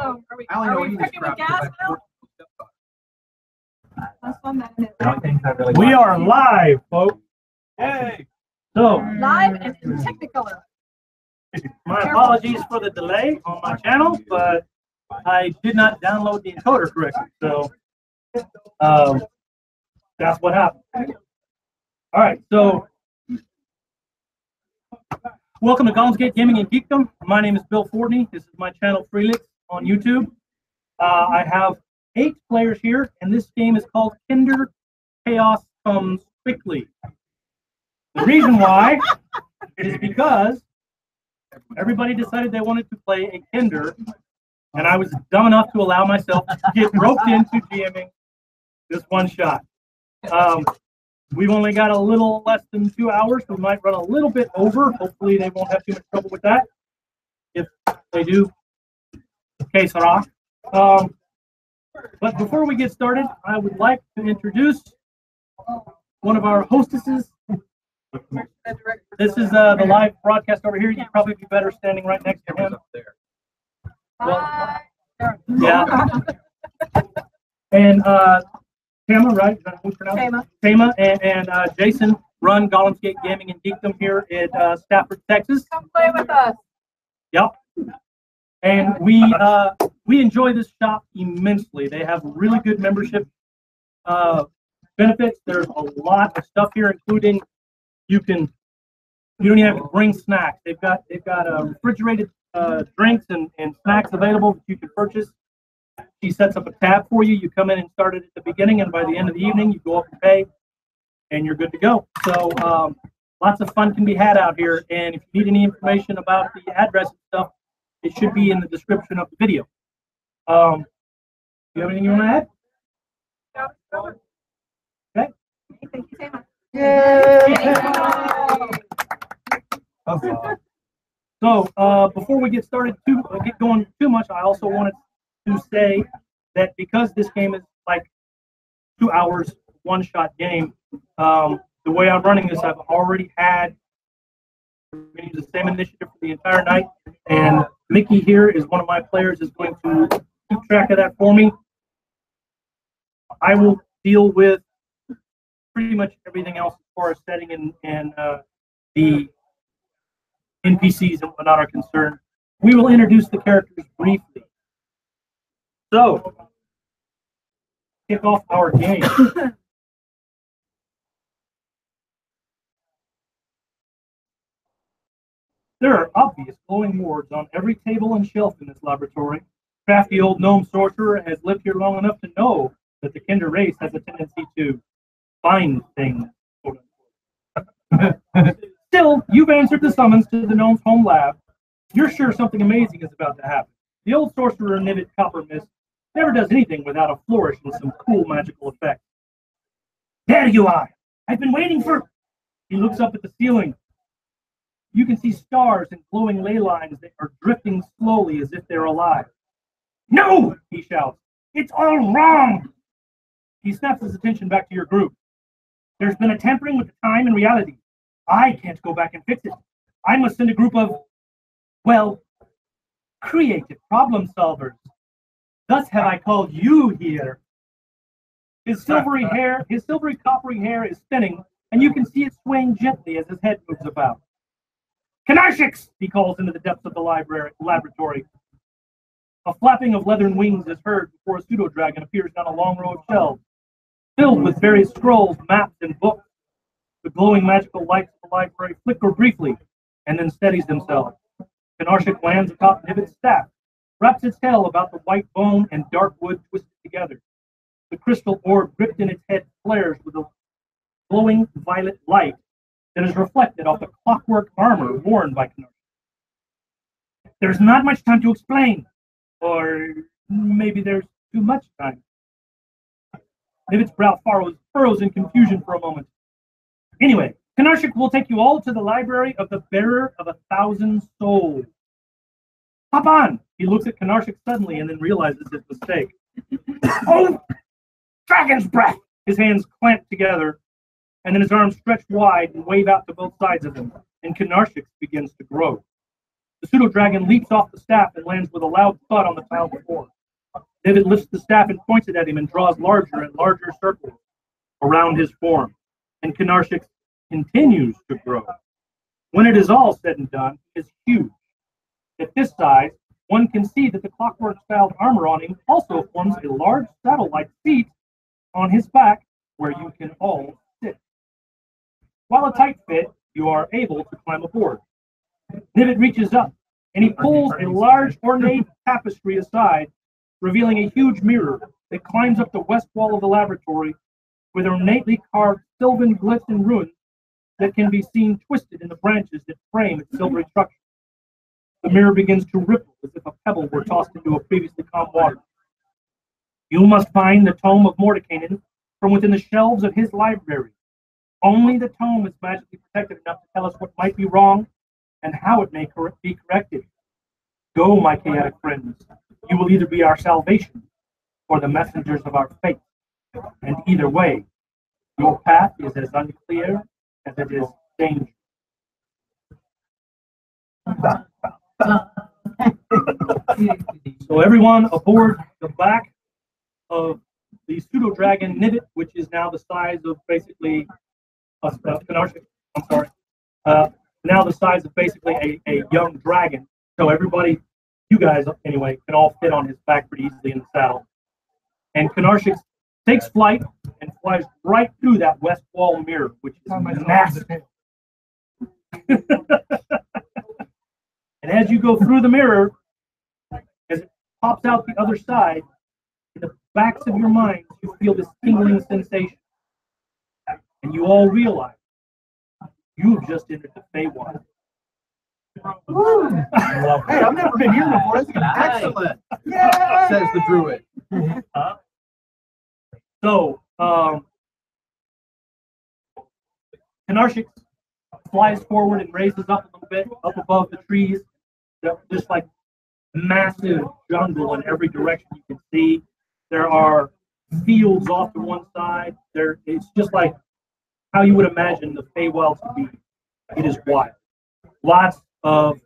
Oh, are we cooking with gas now? We are live, folks. Hey. So live and in Technicolor. My apologies for the delay on my channel, but I did not download the encoder correctly, so that's what happened. All right, so welcome to Golems, GMing, and Geekdom. My name is Bill Fortney. This is my channel, Freelix, on YouTube. I have 8 players here, and this game is called Kinder Chaos Comes Quickly. The reason why is because everybody decided they wanted to play a Kinder, and I was dumb enough to allow myself to get roped into GMing this one shot. We've only got a little less than 2 hours. We might run a little bit over. Hopefully they won't have too much trouble with that. If they do, okay, Sarah. But before we get started, I would like to introduce one of our hostesses. This is the live broadcast over here. You'd probably be better standing right next to him. Well, yeah. And Tama, right? Is that how we pronounce it? Tama and Jason run Golems, GMing, and Geekdom here at Stafford, Texas. Come play with us. Yep. And we enjoy this shop immensely. They have really good membership benefits. There's a lot of stuff here, including you don't even have to bring snacks. They've got refrigerated drinks and snacks available that you can purchase. She sets up a tab for you. You come in and start it at the beginning, and by the end of the evening, you go up and pay, and you're good to go. So lots of fun can be had out here. And if you need any information about the address and stuff, it should be in the description of the video. Do you have anything you want to add? Okay. Thank you so much. Yay! So before we get started, get going too much, I also wanted to say that because this game is like 2 hours, one-shot game, the way I'm running this, I've already had the same initiative for the entire night, and Mickey here is one of my players, is going to keep track of that for me. I will deal with pretty much everything else as far as setting and the NPCs and whatnot are concerned. We will introduce the characters briefly. So, kick off our game. There are obvious glowing wards on every table and shelf in this laboratory. Crafty old gnome sorcerer has lived here long enough to know that the Kinder race has a tendency to find things. Still, you've answered the summons to the gnome's home lab. You're sure something amazing is about to happen. The old sorcerer Nivit Coppermist never does anything without a flourish and some cool magical effects. There you are! I've been waiting for... He looks up at the ceiling. You can see stars and glowing ley lines that are drifting slowly as if they're alive. No! He shouts. It's all wrong! He snaps his attention back to your group. There's been a tampering with the time and reality. I can't go back and fix it. I must send a group of, well, creative problem solvers. Thus have I called you here. His silvery coppery hair is spinning, and you can see it swaying gently as his head moves about. Kanarshix, he calls into the depths of the laboratory. A flapping of leathern wings is heard before a pseudo-dragon appears down a long row of shelves, filled with various scrolls, maps, and books. The glowing magical lights of the library flicker briefly, and then steadies themselves. Kanarshik lands atop Nivit's staff, wraps its tail about the white bone and dark wood twisted together. The crystal orb gripped in its head flares with a glowing violet light that is reflected off the clockwork armor worn by Kanarshik. There's not much time to explain, or maybe there's too much time. Nivit's brow furrows in confusion for a moment. Anyway, Kanarshik will take you all to the library of the Bearer of 1,000 Souls. Hop on! He looks at Kanarshik suddenly and then realizes his mistake. Oh! Dragon's breath! His hands clamp together, and then his arms stretch wide and wave out to both sides of him, and Kanarshik begins to grow. The pseudo-dragon leaps off the staff and lands with a loud thud on the tiled floor. Nivit lifts the staff and points it at him and draws larger and larger circles around his form. And Knarshik continues to grow. When it is all said and done, he is huge. At this size, one can see that the clockwork-styled armor on him also forms a large saddle-like seat on his back where you can all sit. While a tight fit, you are able to climb aboard. Nivit reaches up, and he pulls a large ornate tapestry aside, revealing a huge mirror that climbs up the west wall of the laboratory with ornately carved sylvan glyphs and runes that can be seen twisted in the branches that frame its silvery structure. The mirror begins to ripple as if a pebble were tossed into a previously calm water. You must find the Tome of Mordekainen from within the shelves of his library. Only the tome is magically protected enough to tell us what might be wrong and how it may be corrected. Go, my chaotic friends. You will either be our salvation or the messengers of our fate. And either way, your path is as unclear as it is dangerous. So everyone aboard the back of the pseudo-dragon Nivit, which is now the size of basically now the size of basically a young dragon. So everybody, you guys anyway, can all fit on his back pretty easily in the saddle. And Knarshik takes flight and flies right through that west wall mirror, which is massive. And as you go through the mirror, as it pops out the other side, in the backs of your minds, you feel this tingling sensation. And you all realize you've just entered the Feywild. Hey, I've never been here before. This is excellent. Yeah, says the druid. So, Knarshik flies forward and raises up a little bit, up above the trees. Just like massive jungle in every direction you can see. There are fields off to one side. It's just like how you would imagine the Feywild to be. It is wild. Lots of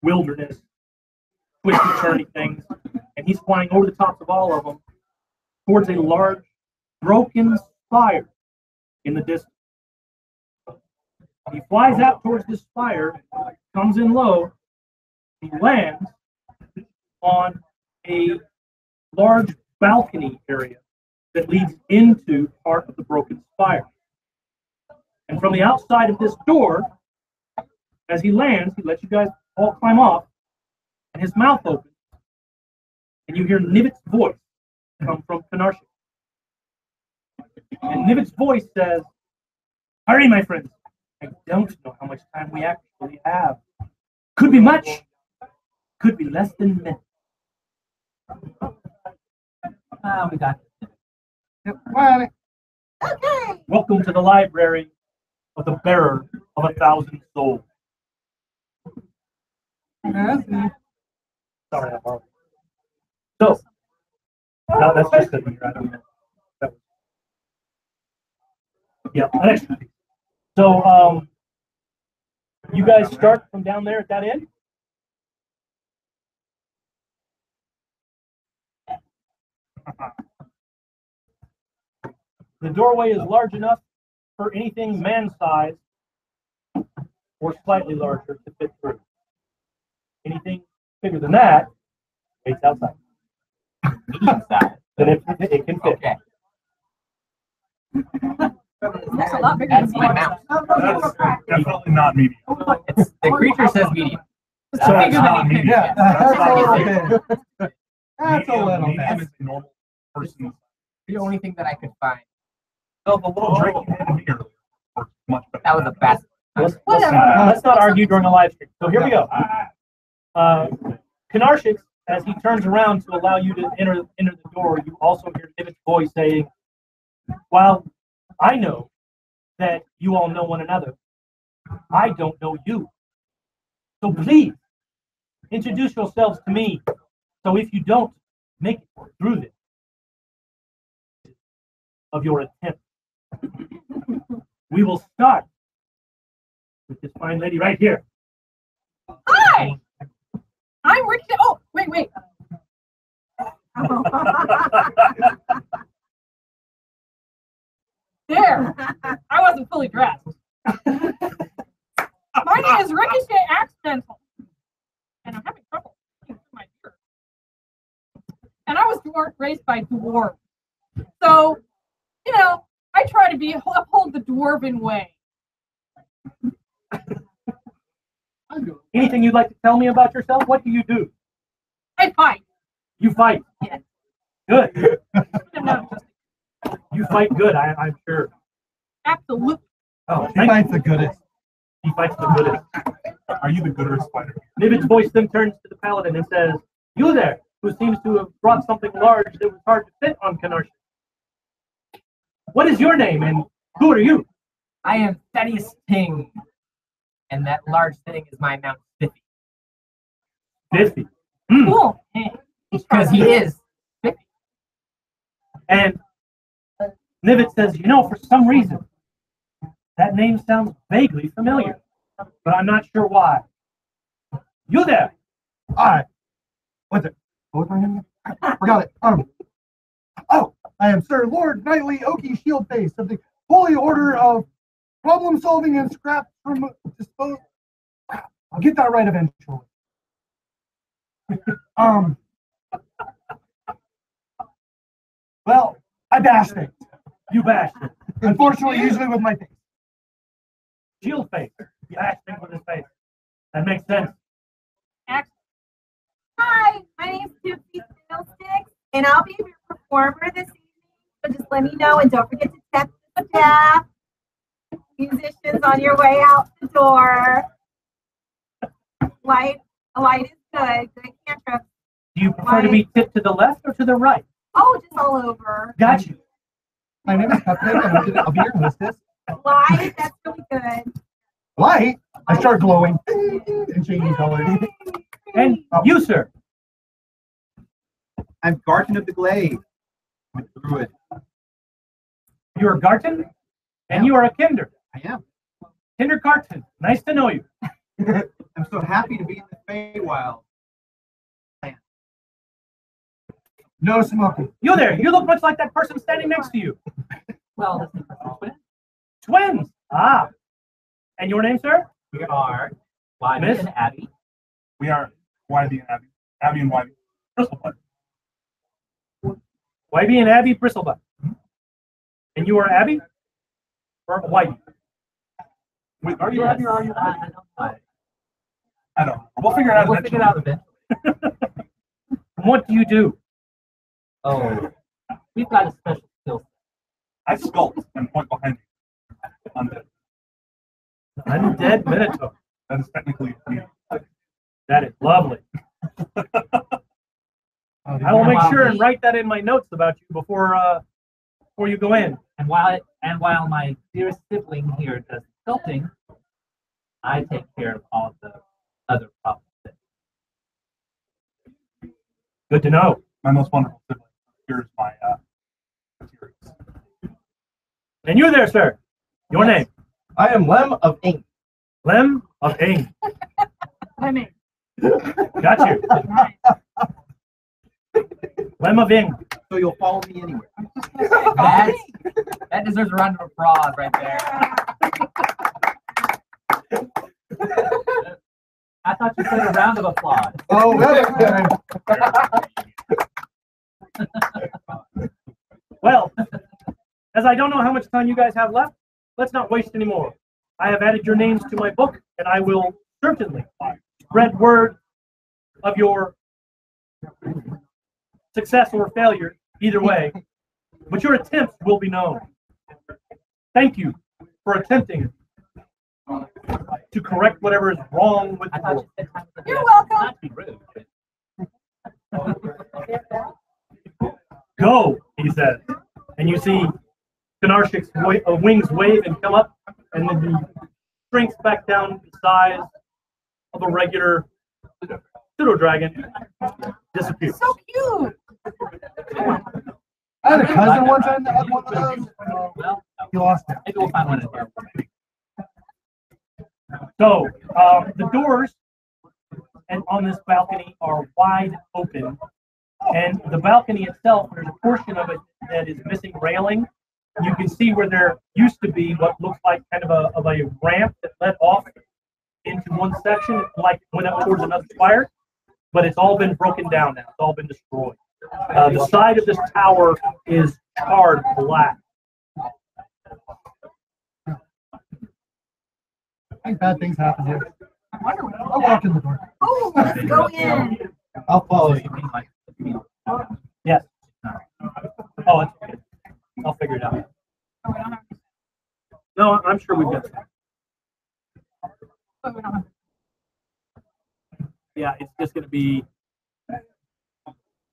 wilderness, twisty, turny things. And he's flying over the tops of all of them towards a large, broken spire in the distance. He flies out towards this spire, comes in low, he lands on a large balcony area that leads into part of the broken spire. And from the outside of this door, as he lands, he lets you guys all climb off, and his mouth opens, and you hear Nivit's voice come from Knarshik. And Nivit's voice says, "Hurry, my friends. I don't know how much time we actually have. Could be much, could be less than minutes." We got it. Okay. Welcome to the library of the bearer of 1,000 souls. Sorry, I'm wrong. So, no, that's just because you're out of that. Yeah, an extra piece. So, you guys start from down there at that end? The doorway is large enough for anything man-sized or slightly larger to fit through. Anything bigger than that, it's outside. Inside. Then it can fit. Okay. That's a lot bigger That's than my mine. mount. That's definitely not medium. The creature says medium. So it's not medium. Yeah, that's a little bit. That's a Medium- little medium bit. is a normal person. The only thing that I could find. So the little drink you had in here works much better. That was the best. Let's not argue during a live stream. So here we go. Knarshik, as he turns around to allow you to enter the door, you also hear Nivit's voice saying, "While I know that you all know one another, I don't know you. So please, introduce yourselves to me. So if you don't make it through this of your attempt, we will start with this fine lady right here." Hi. I'm Ricochet. Oh, wait. There. I wasn't fully dressed. My name is Ricochet Accidental. And I'm having trouble with my ear. And I was raised by dwarves. So, I try to uphold the dwarven way. Anything you'd like to tell me about yourself? What do you do? I fight. You fight. Yes. Good. No, You fight good, I'm sure. absolutely. Oh, He fights the goodest. He fights the goodest. Are you the goodest fighter? Nivit's voice then turns to the paladin and says, "You there, who seems to have brought something large that was hard to fit on Canarsia. What is your name and who are you?" I am Thaddeus Ting, and that large thing is my Mount Spiffy. 50. Cool. Because he is Spiffy. And Nivit says, for some reason, that name sounds vaguely familiar, but I'm not sure why. You there? What's it? What was my name? I forgot it. I am Sir Lord Knightly Oaky Shieldface of the Holy Order of Problem Solving and Scrap from Dispose. I'll get that right eventually. Well, I bash things. You bastard. Unfortunately, usually with my face. Shield face. You bastard with his face. That makes sense. Hi, my name's Tiffany Fiddlesticks, and I'll be your performer this evening. So just let me know, and don't forget to tap the staff. Musicians on your way out the door. A light is good. Good cantrip. Do you prefer to be tipped to the left or to the right? Oh, just all over. Got you. My name is Cupcake, and I'll be your hostess. Light, that's really good. Light? I start glowing and changing colors. And you, sir? I'm Garten of the Glade. I'm a druid. You're Garten? And you are a Kinder. I am. Kinder Garten. Nice to know you. I'm so happy to be in the Feywild. No smoking. You there. You look much like that person standing next to you. Well, this is twin. Twins. Ah. And your name, sir? We are Wybie Miss? and Abby. We are Wybie and Abby. Abby and Wybie. Bristlebutt. Wybie and Abby Bristlebutt. And you are Abby? Or Wybie? Wait, are you Abby or are you I Wybie? don't know. I don't know. We'll figure it out We'll eventually. figure it out eventually. What do you do? Oh, we've got a special skill set. I sculpt and point behind you. Undead. Undead Minotaur. That is technically me. That is lovely. I will make sure and write that in my notes about you before you go in. And while my dear sibling here does sculpting, I take care of all the other problems. Good to know. My most wonderful sibling. Here's my materials. And you there, sir? Your name? I am Lem of Ink. Lem of Ing. Lemmy. Got you. Lem of Ing. So you'll follow me anywhere. That deserves a round of applause right there. I thought you said a round of applause. Oh, that's good. Well, as I don't know how much time you guys have left, let's not waste any more. I have added your names to my book, and I will certainly spread word of your success or failure, either way. But your attempts will be known. Thank you for attempting to correct whatever is wrong with I the thought world. you said time for the You're welcome. Not to be rude. Go, he says. And you see Gnarshik's wings wave and come up, and then he shrinks back down to the size of a regular pseudo-dragon, disappears. So cute. I had a cousin one time that had one of those. Well, He lost it. maybe we'll find one in here. So, the doors and on this balcony And the balcony itself, there's a portion of it that is missing railing. You can see where there used to be what looks like kind of a ramp that led off into one section, like went up towards another spire, but it's all been broken down now. It's all been destroyed. The side of this tower is charred black. I think bad things happen here. I wonder what I'll walk in the door. Oh, let's go in. I'll follow you. Yes. Oh, it's okay. I'll figure it out. Oh, we don't have to. No, I'm sure we've got that. Oh, we don't have to. Yeah, it's just going to be.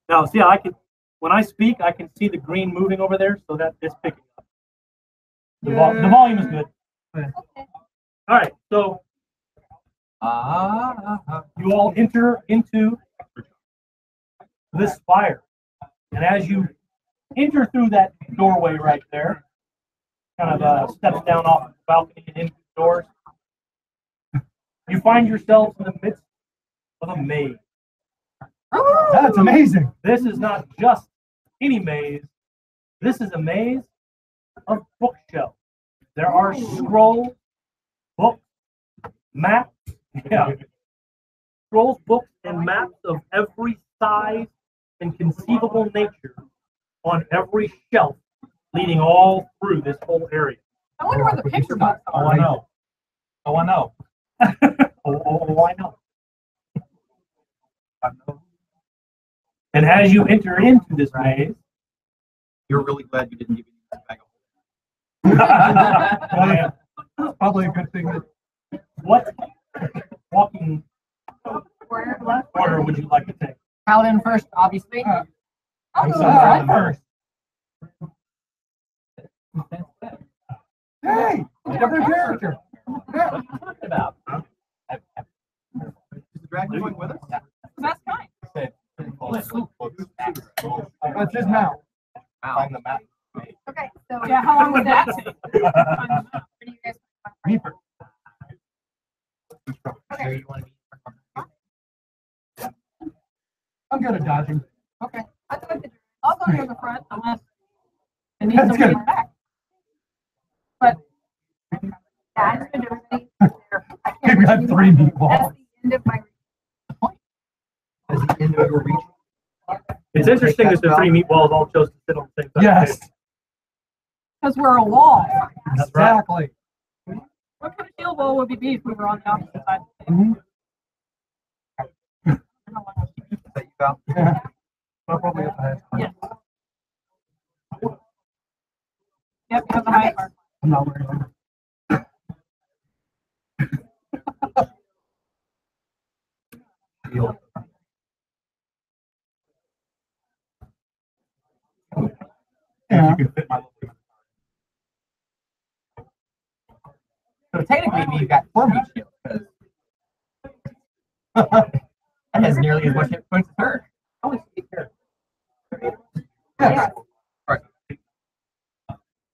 Now, see, I can. When I speak, I can see the green moving over there, so that it's picking up. The volume is good. Okay. All right, so you all enter into this spire, and as you enter through that doorway right there, kind of steps down off the balcony and into the doors, you find yourselves in the midst of a maze. That's amazing. This is not just any maze. This is a maze of bookshelves. There are scrolls, books, maps, scrolls, books, and maps of every size and conceivable nature on every shelf, leading all through this whole area. I wonder where the picture box Oh, I know. Oh, I know. I know. And as you enter into this maze, You're really glad you didn't give me that bag of That's probably a good thing that what walking order would you like to take? Paladin first, obviously. I'll go right first. hey, different character. What are you talking about? Is the dragon going with us? The best kind. That's his mouth. Find the map. Okay, so Yeah, how long would that take? where do you guys Me first. Here you want to be? I'm good at dodging. Okay. I'll go near the front unless it needs That's somebody in good. the back. But That's been everything. We've got 3 meatballs. That's the end of my. As the end of your reach. It's interesting that the 3 meatballs all chose to sit on the same side. Yes, because we're a wall. That's right. exactly. What kind of shield wall would we be if we were on the opposite side? Mhm. Is that you, Val? Yeah. I'll probably have to have. Yes. Yep, you have the highest mark. I'm not worried about it. Yeah. You can fit my little. So technically, we've got 4 meat shields. That has nearly as much hit points as her. Yes.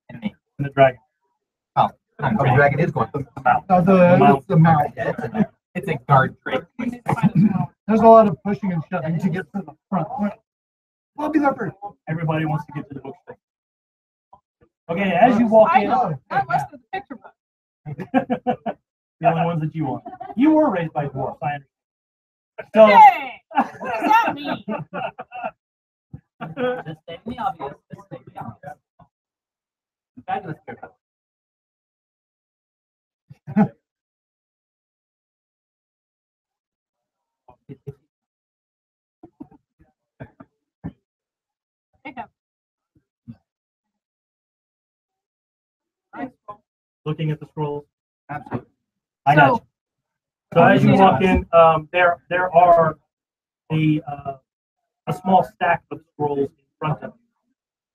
And me. And the dragon. Oh, Oh, the dragon is going. It's the mouth. it's a guard trait. There's a lot of pushing and shoving to get to the front. I'll be there first. Everybody wants to get to the bookstore. Okay, as you walk I in, know. Not less than the picture book. the only ones that you want. You were raised by dwarfs, I understand. So, Hey! What does that mean? Just stating the obvious. Just stating the obvious. Fabulous character. looking at the scrolls. Absolutely. I got you. So as you walk in, there are a small stack of scrolls in front of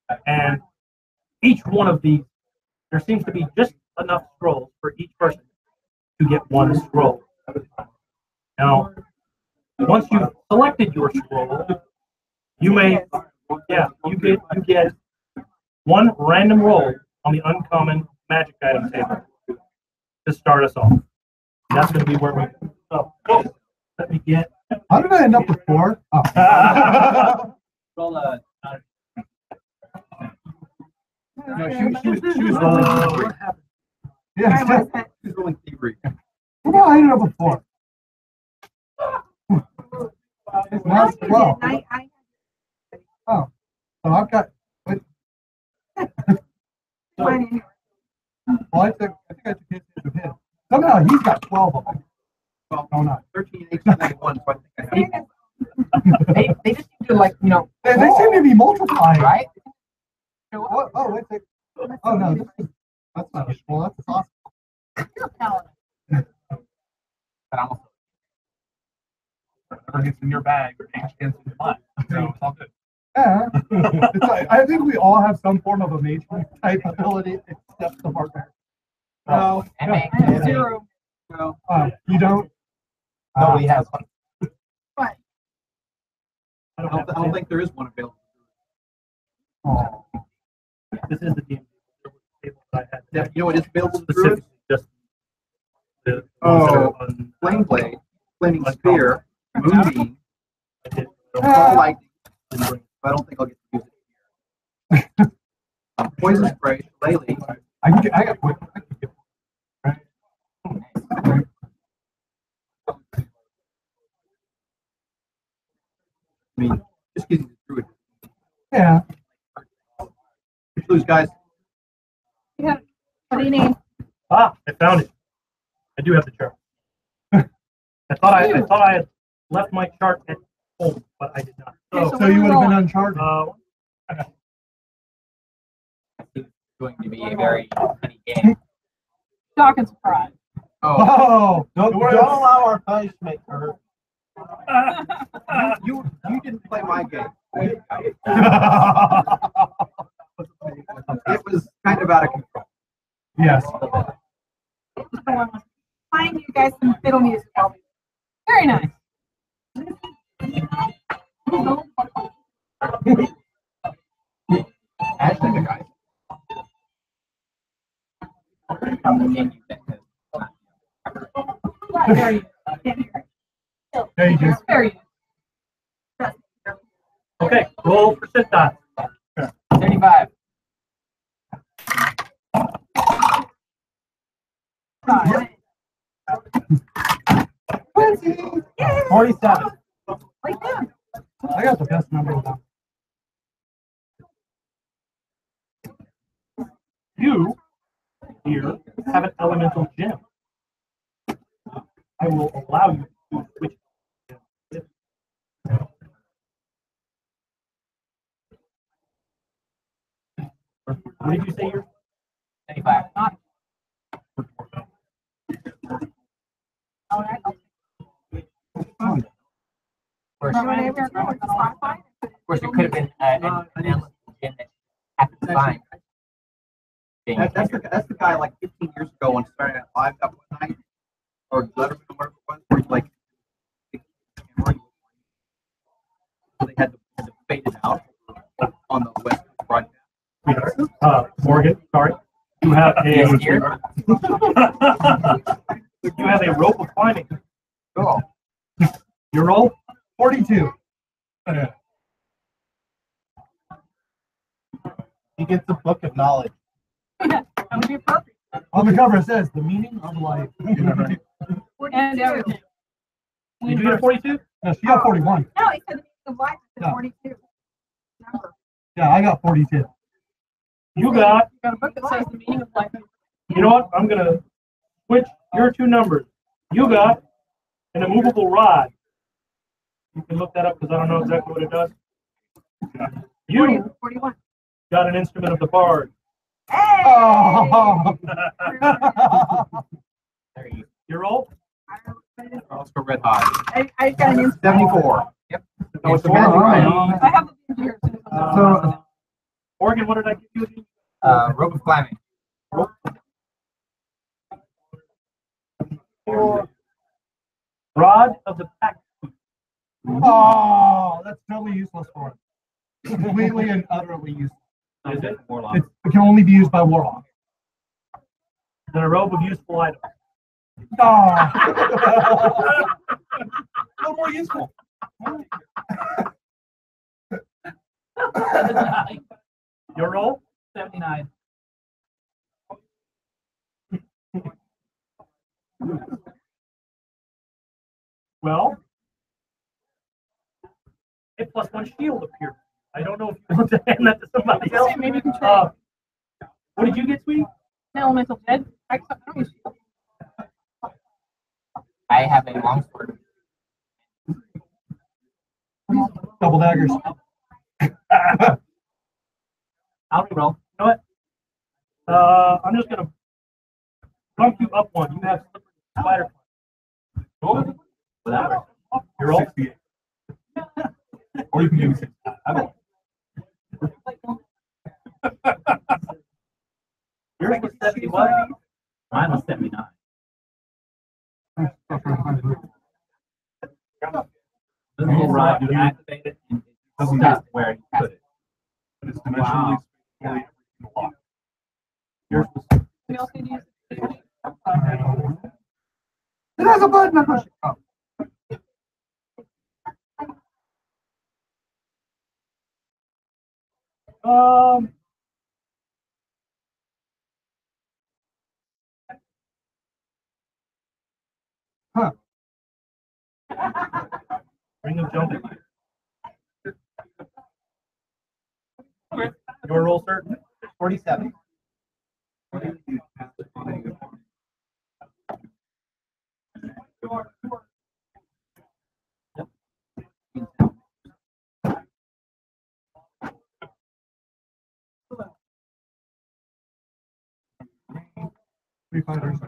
you, and each one of these, there seems to be just enough scrolls for each person to get one scroll. Now, once you've selected your scroll, you may, you get one random roll on the uncommon magic item table to start us off. And that's going to be where we. So, let me get. How did I end up with 4? Oh. Roll a. No, she was rolling thievery. Yeah, Alright, what is it? She was rolling thievery. well, I ended up with 4. It's No, not you 12. didn't. I Oh, so I've got. Wait, mine in. well, I think I took his with him. Somehow he's got 12 of them. Well, Oh, no. 13, 18, 91, so I think I have. They just seem to like, They seem to be multiplying. right? Oh, wait a second. Oh, no. That's not a scroll. That's a sauce. You're a paladin. But I'm also Whatever gets in your bag or gets in mine. So it's all good. Yeah. It's like, I think we all have some form of a mage type ability except the barbarian. No. and No. make I have 0. No, You don't? nobody has one. What? I don't think there is one available. Oh. This is the game table that I had. Yeah, you know what is available to Druids? Specifically just the Oh, ones that are on, Flame Blade, Flaming Spear, Moonbeam, I did. Ball Lightning. I don't think I'll get to use it here. Poison Spray, Shillelagh. I got quick. I mean, just getting the Druid. Yeah. Which lose, guys? Yeah. What do you need? Ah, I found it. I do have the chart. I thought I had left my chart at home, but I did not. Okay, So, So you would have been uncharted. It's going to be a very funny game. Shock and surprise. Oh, Don't allow our dice to make her. you didn't play my game. It was kind of out of control. Yes. Find you guys some fiddle music. Very nice. Actually, the guys. Very nice. There you go. Very nice. okay, roll for sit dots. 35. Right. 47. Like that. I got the best number of them. You here have an elemental gem. I will allow you to switch. What did you say yours? 25. All right. Of course, it could have been an elemental gem that happened to find. That's the guy like 15 years ago when starting at live that one night, or Letterman or whatever it was, where he like they had to fade it out on the West Coast broadcast. Morgan, sorry. You have Yes, dear. you have a rope of climbing. Cool. Your roll? 42. He gets a book of knowledge. That would be perfect. On the cover it says the meaning of life. And everything. Did you get a 42? No, she got 41. No, he said the meaning of life is Yeah. 42. Number. Yeah, I got 42. You got, You got a book that says the meaning of life. you know what? I'm going to switch your two numbers. You got an immovable rod. You can look that up because I don't know exactly what it does. 40, You 41. got an instrument of the bard. Hey! Oh. There you Your roll? Let's go red hot. I got an instant. 74. Yep. Oh, it's a All magic right. item. I have the here. So, Morgan, what did I give you again? Rope of climbing. Rod of the pack. oh, that's totally useless for it. Completely and utterly useless. Is it? It can only be used by warlock. Then a robe of useful items. Oh. A little more useful. Your roll? 79. Well, a +1 shield appeared. I don't know if you want to hand that to somebody else. Maybe you can trade. What did you get, sweetie? An elemental dead. I don't use shield. I have a longsword. Double daggers. I'll reroll. You know what? I'm just gonna bump you up one. You have spider. Without You're roll. 68. Or you can give me 6. I don't. Yours was 71. Mine was 79. This little rod, you activate it, and it doesn't just where you put it. But it's dimensionally fully locked. Yours was. We also use It has a button. I'm pushing. Oh. Huh. Ring of jumping. Your roll, sir. 47. Three fighters.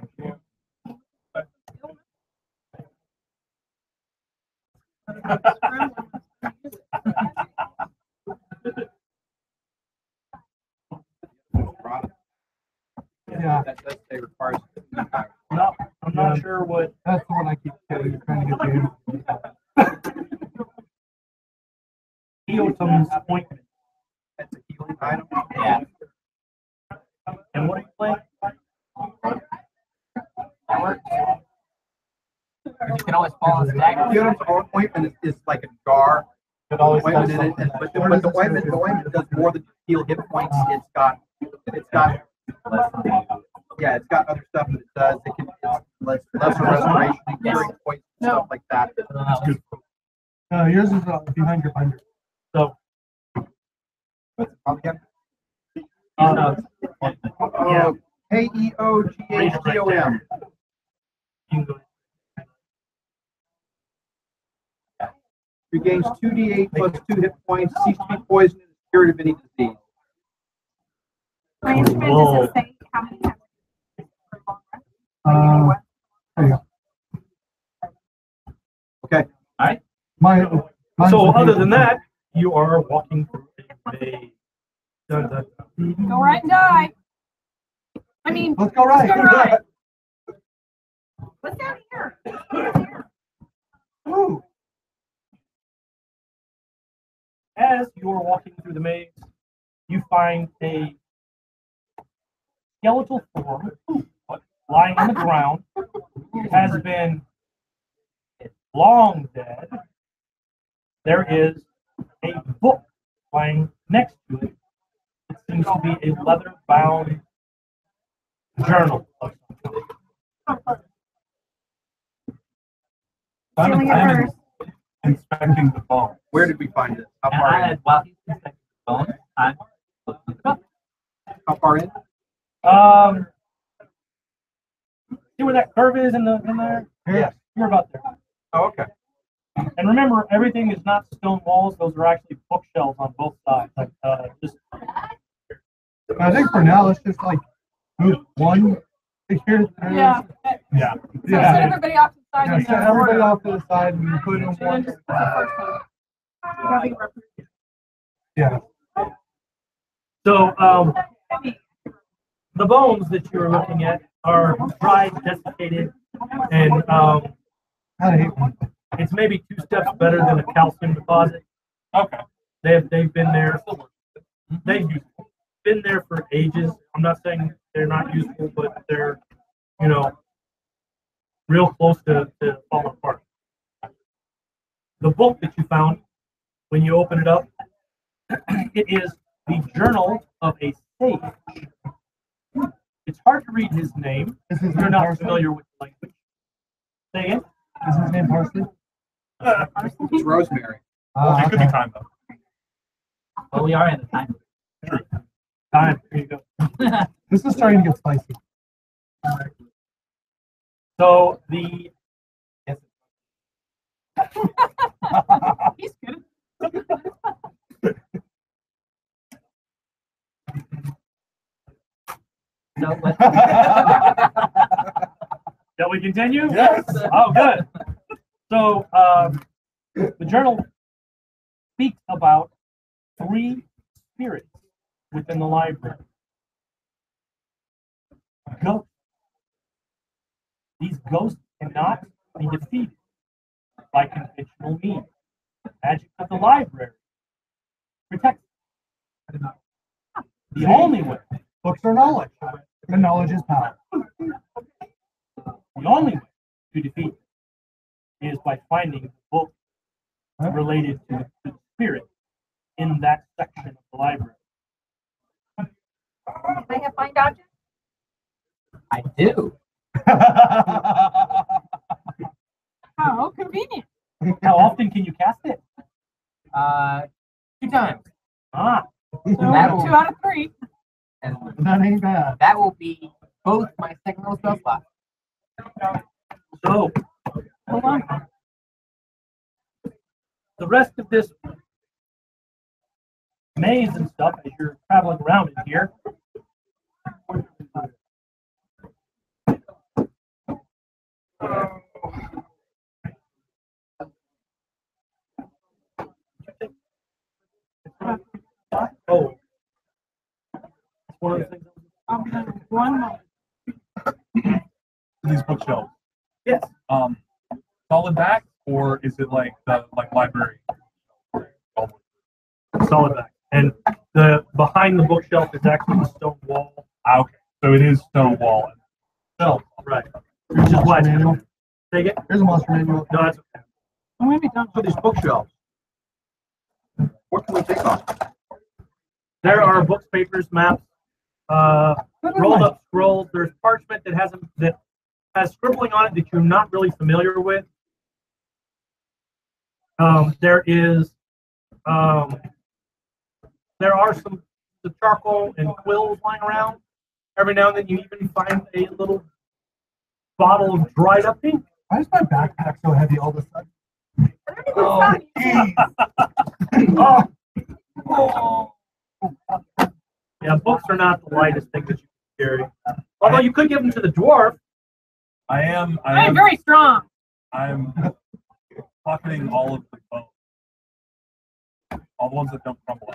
Yeah, That does say requires. No, I'm not sure what. that's the one I keep getting, trying to get you. Eotum's appointment. That's a healing item. Yeah. And what are you playing? That works. You can always fall on stagger. Healing ointment is like a jar. It always Ointment does in it, something. but the ointment does more than just heal hit points. It's got yeah, it's got other stuff that it does. It can lesser restoration, curing points, stuff like that. Yours is behind your binder. So, What's it called again? yeah, Keoghtom. you can go. Regains 2d8 plus 2 hit points. Cease to be poisoned and is cured of any disease. My instrument doesn't say how many times. There you go. Okay. All right. Mine's So, the other big than one. that, you are walking through a bay. Dun, dun, dun. go right and die. I mean, Let's go right. let's go right. What's down here? Ooh. As you are walking through the maze, you find a skeletal form lying on the ground. Has been long dead. There is a book lying next to it. It seems to be a leather-bound journal of some kind. Stealing it first. Inspecting the bone. Where did we find this? How And far I in? had, while he's inspecting the bones, I looked it up. How far in? See where that curve is in there? Yes. You're about there. Oh, okay. And remember, everything is not stone walls. Those are actually bookshelves on both sides. Like, just I think for now, let's just like move one here. Yeah. Yeah. So set everybody off to the side. Yeah, and set everybody off to the side and put them And then one. just put the first one. That'll be represented. Yeah. so. The bones that you're looking at are dried, desiccated, and I hate one. it's maybe 2 steps better than a calcium deposit. Okay. They've been there. They've been there for ages. I'm not saying they're not useful, but they're, real close to falling apart. The book that you found, when you open it up, It is the Journal of a Sage. It's hard to read his name Is his if you're name not Parsley? familiar with the language. Say it. Is his name Parsley? It's Rosemary. It could be time though. Well, we are in the time. Time. Here you go. This is starting to get spicy. So the He's good. So what? shall we continue? Yes. Oh, good. So the journal speaks about 3 spirits within the library. Ghosts. These ghosts cannot be defeated by conventional means. Magic of the library protects them. The only way, Books are knowledge, and knowledge is power. the only way to defeat them is by finding the book related to the spirit in that section of the library. Can I have find objects? I do. How convenient. How often can you cast it? 2 times. Ah, So That will- 2 out of 3. And That ain't bad. that will be both my second level spell slot. so Hold on. the rest of this maze and stuff as you're traveling around in here. Oh, that's one of the things. One more. These bookshelves. Yes. Solid back, or is it like the library? Solid back. And the behind the bookshelf is actually a stone wall. Ah, okay, so it is stone wall. No, right. Which is why. Manual. Take it? Here's a monster manual. No, that's okay. I'm going to be done. So these bookshelves. What can we take off? There are books, papers, maps, rolled up scrolls. There's parchment that has scribbling on it that you're not really familiar with. There are some the charcoal and quills lying around. Every now and then you even find a little bottle of dried up ink. Why is my backpack so heavy all of a sudden? Oh, Oh. Yeah, books are not the lightest thing that you can carry. Although you could give them to the dwarf. I am very strong. I'm pocketing all of the bones. All the ones that don't crumble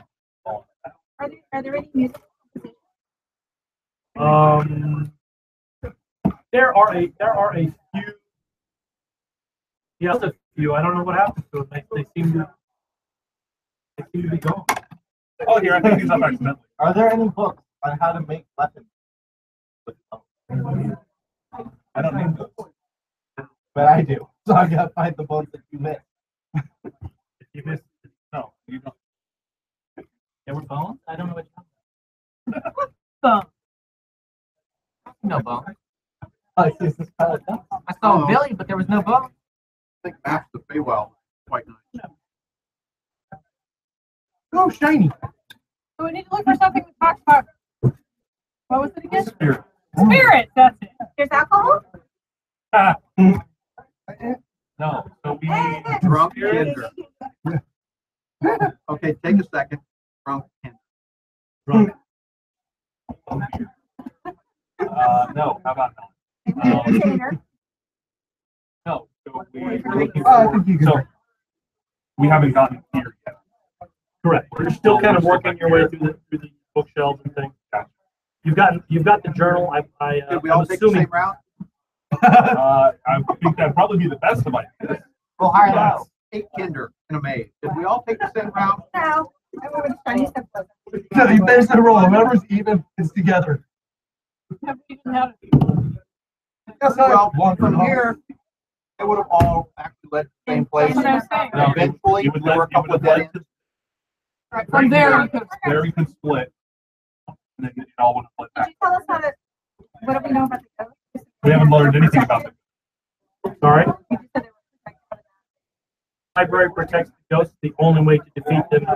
out. Are there any music? There are a few. Yes, a few. I don't know what happened to them. They seem to be gone. Oh, here, I picked these up accidentally. Are there any books on how to make weapons? I don't need those. But I do. So I gotta find the bones that you missed. If you missed, No, you don't. There were bones? I don't know what you're talking Boom. about. No bones. Oh, it's just this palette. I saw Billy, but there was no bone. I think match the Feywild quite nice. Oh, shiny. So we need to look for something we talked about. What was it again? Spirit. Spirit. That's it. There's alcohol? No, so we need Drunk Kendra. Okay, take a second. Drunk Kendra. drunk. no, how about not? Entertainer. No, so we're looking I for, think you can. so we haven't gotten here yet. Correct. You're still kind of working your way through the bookshelves and things. You've got the journal. Did we all I'm take the assuming. same route? I think that'd probably be the best of ideas. Go higher level. 8 Kinder in a maze. Did we all take the same route? No. I went with the shiny stuff. So you finish the roll. Whoever's even is together. Have we even had it? Yes, Well, one from here, they would have all actually led to the same place. That's what I'm saying. No, Eventually, you would there were a let, you couple would of have dead led ends. Right, from there, you could. There you can split. And then you all want to split Did back. you tell us how to? What do we know about the ghost? We haven't learned anything about it. Sorry? You said they were protected. Library protects the ghosts. The only way to defeat them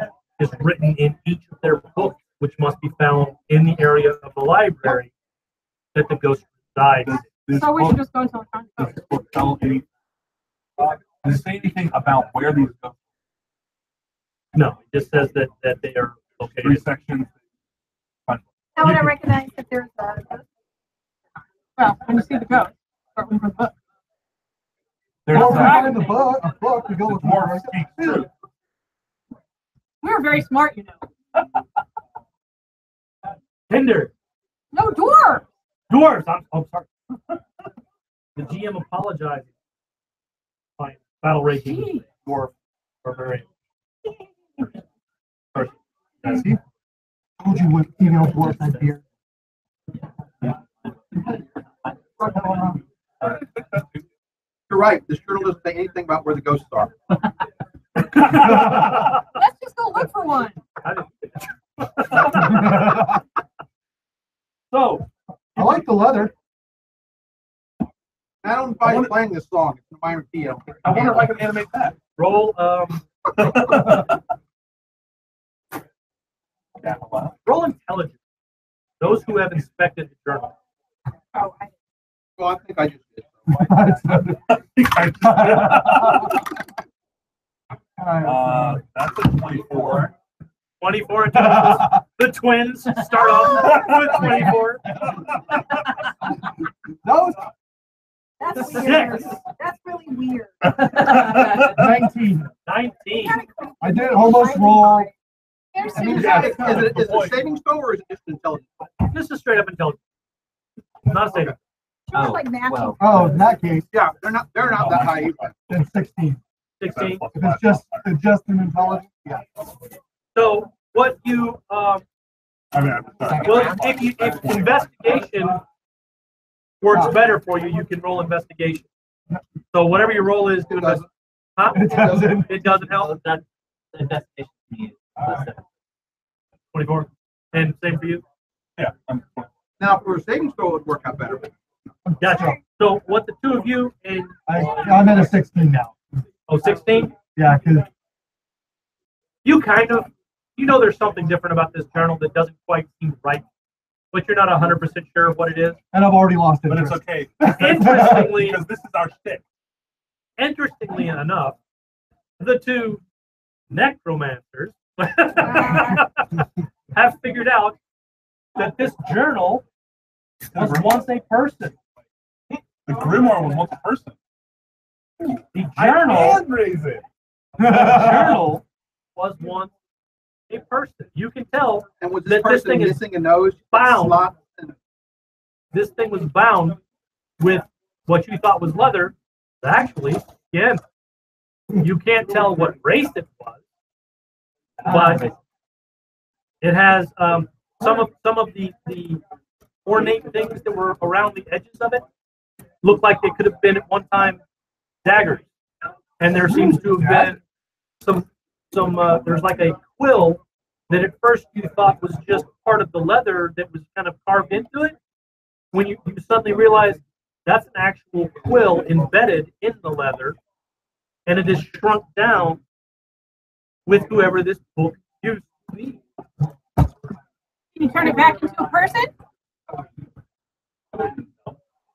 is written in each of their books, which must be found in the area of the library that the ghost resides. So we should just go into a contract. Does this book tell any? Does it say anything about where these go? No, it just says that they are 3 located. sections. How would I recognize that there's a ghost? Well, when you see the ghost, start looking for the book. There's Well, if we that. find the book, a book, we go The look dwarves for speak it. truth. We're very smart, you know. Hinder. No dwarf. Dwarves. I'm sorry. The GM apologizes. Fine. Battle raging dwarf barbarian. Person. That's See? Told you what female dwarf had beard. You're right. This journal doesn't say anything about where the ghosts are. Let's just go look for one. So, I like the leather. I don't know if I'm playing this song. It's a minor key. I wonder if I can animate that. roll roll intelligence. Those who have inspected the journal. Oh, Well, I think I just did. That's a 24. 24 intelligence. The twins start off with 24. Those That's Six. weird. That's really weird. 19. 19. I did almost roll. Here's I mean, is some- it a saving throw or is it just intelligence? This is straight up intelligence. Not a saving. Sure, like matching. well. Oh, in that case, Yeah, they're not that high either. then 16. 16. If it's just an intelligence, yeah. So what you I mean, I'm sorry. well, if investigation works better for you, you can roll investigation. So whatever your roll is to invest, huh? It doesn't. It doesn't help. That investigation to me is 24. And same for you. Yeah. Now, for a saving throw, it would work out better. Gotcha. So what the two of you and I'm at a 16 now. 16, Yeah, because you kind of know there's something different about this journal that doesn't quite seem right, but you're not 100% sure of what it is. and I've already lost it. But it's okay. Interestingly, Because this is our shtick. interestingly enough, the two necromancers have figured out that this journal was once a person. The grimoire was once a person. The journal, Raise it. the journal was once a person. You can tell And was That this this person thing is missing a nose? bound. Slot, and this thing was bound with what you thought was leather, but actually skin. You can't tell what race it was, but it has some of the ornate things that were around the edges of it look like they could have been at one time daggers, and there seems to have been some there's like a quill that at first you thought was just part of the leather that was kind of carved into it. When you suddenly realize that's an actual quill embedded in the leather, and it is shrunk down with whoever this book used to be. Can you turn it back into a person?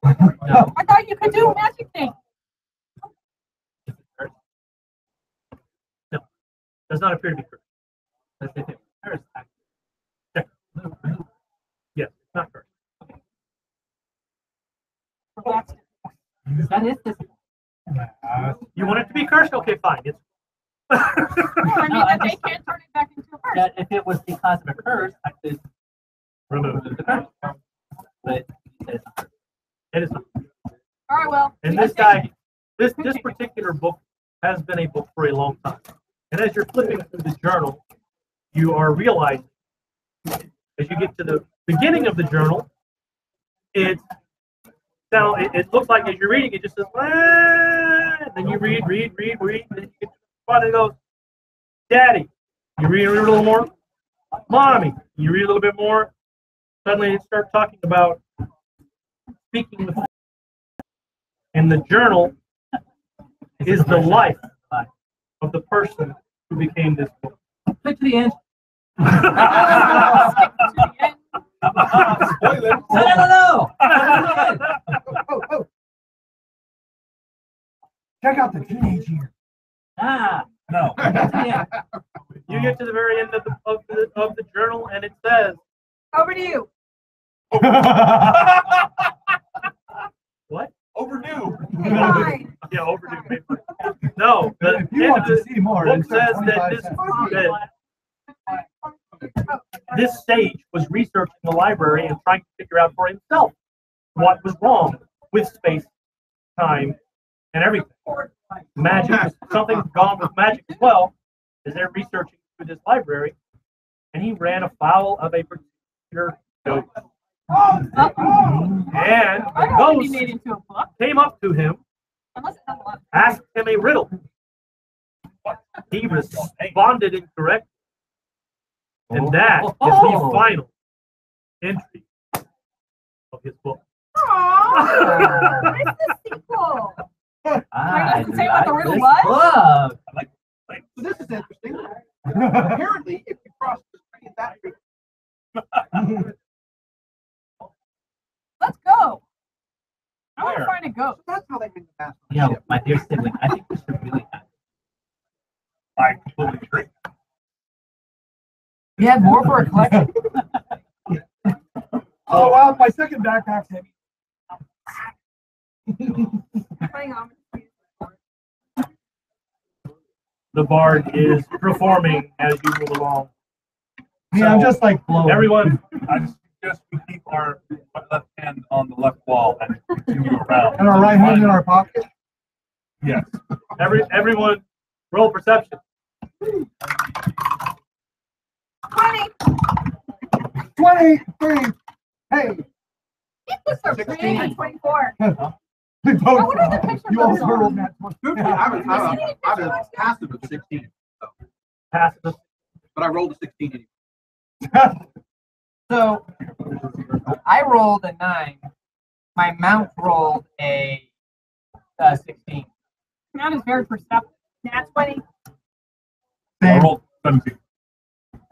I thought you could do magic things. No, does not appear to be cursed. Yes, it's not cursed. That is this. You want it to be cursed? Okay, fine. It's Well, I mean, that they can't turn it back into a person. That if it was because of a curse, I could removed. remove the curse. But it's not. It is not. All right, well. And this guy, this particular book has been a book for a long time. And as you're flipping through the journal, you are realizing, as you get to the beginning of the journal, it looks like as you're reading, it just says, and then you read, and then you get to the spot and it goes, Daddy, You read a little more? Mommy, you read a little bit more? Suddenly it starts talking about speaking with. And the journal is the life of the person who became this book. Click to the end. Spoiler. No. Oh. Check out the teenage year. No. You get to the very end of the journal, and it says, Over to you. "What? Overdue. Fine. Yeah, overdue paper." No, the If you end want of to the see more, book insert says that 25 cents. this sage was researching the library and trying to figure out for himself what was wrong with space, time, and everything. Magic was something gone with magic as well, as they're researching through this library, and he ran afoul of a particular ghost. And the I don't think he ghost made it into a book. came up to him, Unless it has a lot of asked him a riddle. He responded incorrectly. And that is the final entry of his book. Aww. Where's the sequel? Does it say what the riddle this was? book. So this is interesting. Apparently, if you cross the screen and that Let's go. I want to Where? find a ghost. that's how they hang the mask. You know, my dear sibling, I think we should really have. I completely agree. You have more for a collection? Oh wow, my second backpack's heavy. Hang on. The bard is performing as you move along. Yeah, I'm just like blowing. Everyone, I suggest we keep our left hand on the left wall and continue around. And our right hand in our pocket. Yes. everyone, roll perception. 20. 23. Hey. It's so pretty. 24. We both. what are the pictures You of also those rolled that 20. I have a passive of 16, Passive. but I rolled a 16 anyway. So I rolled a 9. My mount rolled a 16. That is very perceptive. Nat 20. I rolled 17.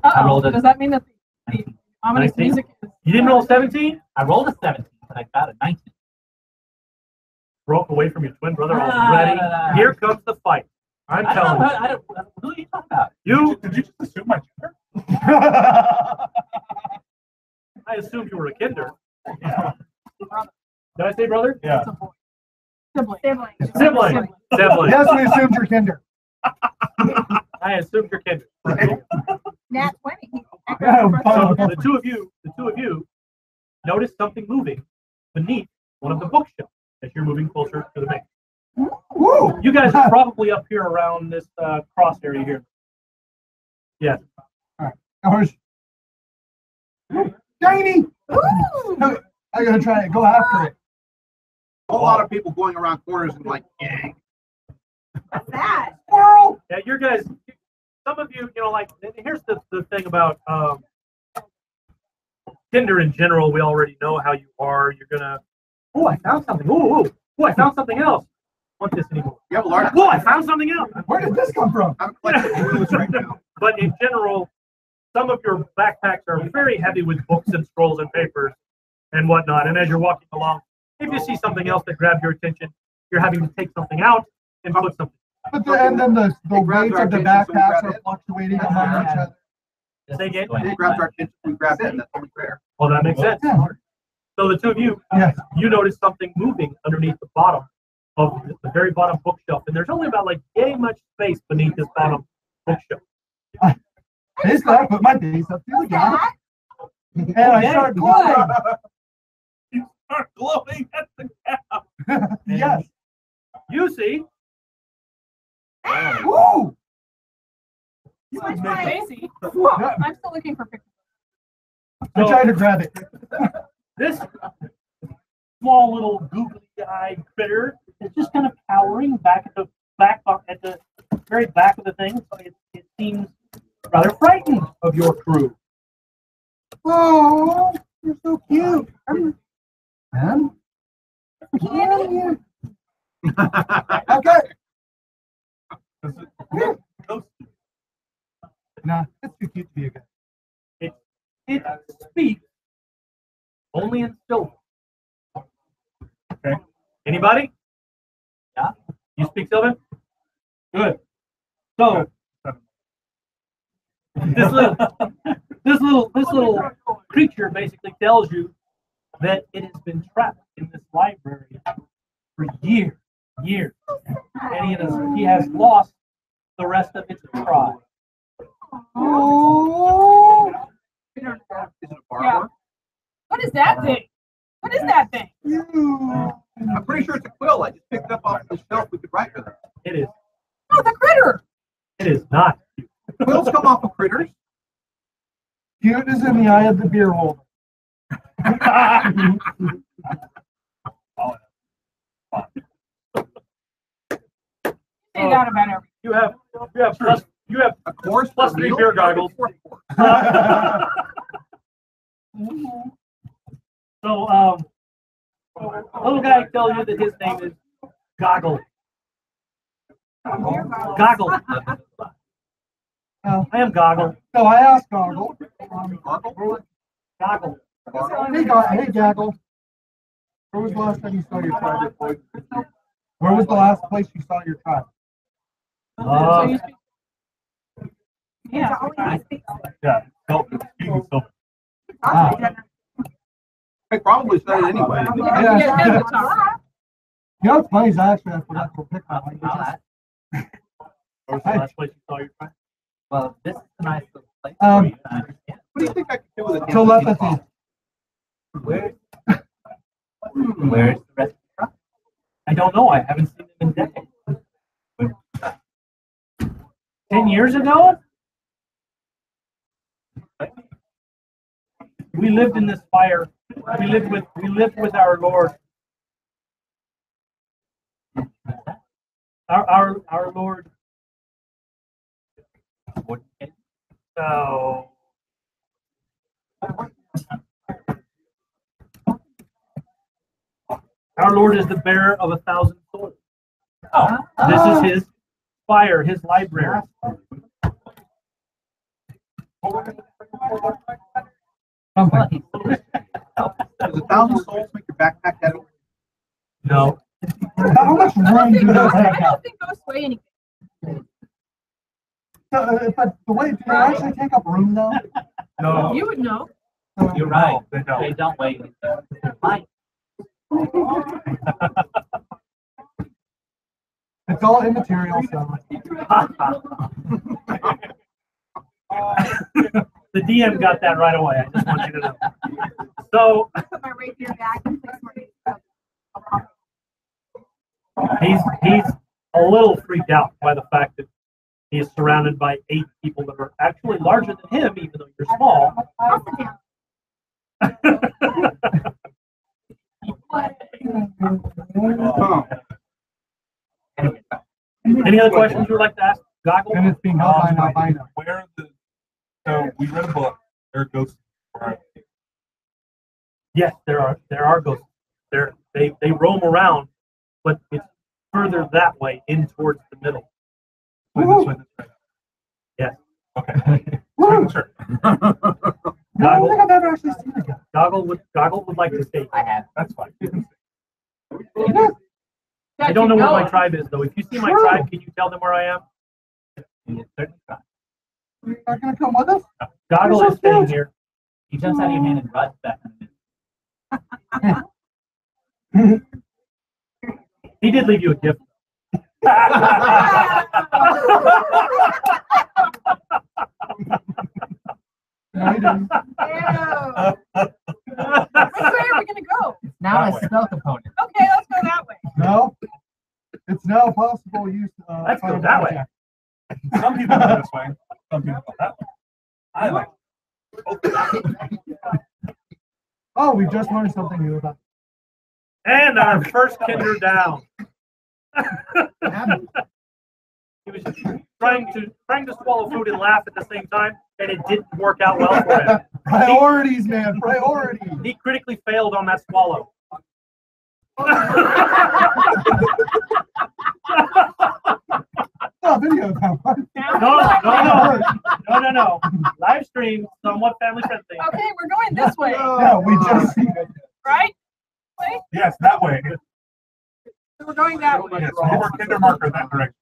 I rolled Uh-oh. it. Does that mean that the ominous 19? music is... You didn't roll 17? I rolled a 17, but I got a 19. Broke away from your twin brother Ah, already. no. Here comes the fight. I'm I telling don't you. know. I don't, who are you talking about? Did you just assume my gender? I assumed you were a kinder. Yeah. Did I say brother? Yeah. It's a boy. Sibling. Sibling. Sibling. Sibling. Yes, we assumed you're kinder. I assumed you're kinder. Nat 20. Yeah, So the two of you notice something moving beneath one of the bookshelves as you're moving closer to the main. Woo! You guys are probably up here around this cross area here. Yes. Ours. Shiny! Ooh. I gotta try it. Go after it. A whole lot of people going around corners and like, yeah. What's that? Squirrel! Yeah, you guys, some of you, like, here's the thing about Tinder in general. We already know how you are. You're gonna, oh, I found something. Oh, I found something else. I want this anymore. You have a large. Oh, I found something else. Where did this come from? I'm collecting oils right now. But in general, some of your backpacks are very heavy with books and scrolls and papers and whatnot. And as you're walking along, if you see something else that grabs your attention, you're having to take something out and put something. But and then the grabs weights our of the attention, so we backpacks grab are it. fluctuating among each other. Say again? They grabbed our attention, we grabbed it, and that's only fair. Well, that makes sense. Yeah. So the two of you, Yes. you notice something moving underneath the bottom of the very bottom bookshelf, and there's only about like yay much space beneath this bottom bookshelf. Basically, I put my face up to the What's ground that? and I start glowing. You start glowing at the cap. Yes. You see, Woo! Switch my Daisy. Yeah. I'm still looking for pictures. I tried to grab it. this small little googly-eyed critter is just kind of cowering back at the very back of the thing. So it seems rather frightened of your crew. Oh, you're so cute. Man. Okay. Nah, it's too cute to be a guy. It speaks only in silver. Okay. Anybody? Yeah. You speak Sylvan? Good. So this little creature basically tells you that it has been trapped in this library for years. And he has lost the rest of its tribe. Oh. Is it a Yeah. barber? What is that thing? What is that thing? I'm pretty sure it's a quill. I just picked it up off the shelf. We could write with it. It is. Oh, the critter. It is not. Quills come off of critters. Cute is in the eye of the beer holder. Say that about everything. You have A course plus for 3 meal? beer goggles. So little guy tells you that his name is Goggle. Goggle. I am Goggle. So I asked Goggle. Goggle. Hey, Goggle. Where was the last time you saw your tribe? Where was the last place you saw your tribe? So you speak. Yeah. Yeah. No, excuse me, I probably said it anyway. Yeah. You know what's funny is actually I forgot to pick my languages. Where was the last place you saw your tribe? Well, this is a nice little place for you to understand. What do you think I could do with it? Telepathy. Where's the rest of the truck? I don't know. I haven't seen him in decades. 10 years ago? We lived in this fire. We lived with our Lord. Our Lord. So our Lord is the bearer of 1,000 swords. This is his fire, his library. Something. Does 1,000 souls make your backpack heavy? No. How much room do those I have? don't think those weigh anything. But the way do they actually take up room though? No. You would know. You're right. They don't. They don't weigh anything. Light. It's all immaterial, so. The DM got that right away. I just want you to know. So Put my rapier back in place where it is. he's a little freaked out by the fact that he is surrounded by 8 people that are actually larger than him, even though you're small. I'll sit down. Any other questions you would like to ask Goggle? And it's being held by an albino. Where are the? So we read a book. There are ghosts. Yes, there are ghosts. They roam around, but it's further that way in towards the middle. Yes. Okay. Woo! Sure. I don't think I've ever actually seen a guy. Goggle would like to stay. I have. That's fine. I don't know where my tribe is though. If you see my tribe, can you tell them where I am? You're not gonna come with us? Goggle You're so is staying cute. here. He jumps out of your hand and runs back in a minute. He did leave you a gift. No, he didn't. Which way are we going to go? Now a spell component. Okay, let's go that way. No. It's now possible use. Let's go that way. Some people go this way. Some people go that way. I like. Oh, we just learned something new about. And our first kinder down. He was trying to swallow food and laugh at the same time, and it didn't work out well for him. Priorities, man. Priorities. He critically failed on that swallow. Oh, video now. No. Live stream, somewhat family friendly. Okay, we're going this way, Yeah, we just see it. right? Wait, Yes, that way. so we're going that way. Yes, move our kinder marker that direction.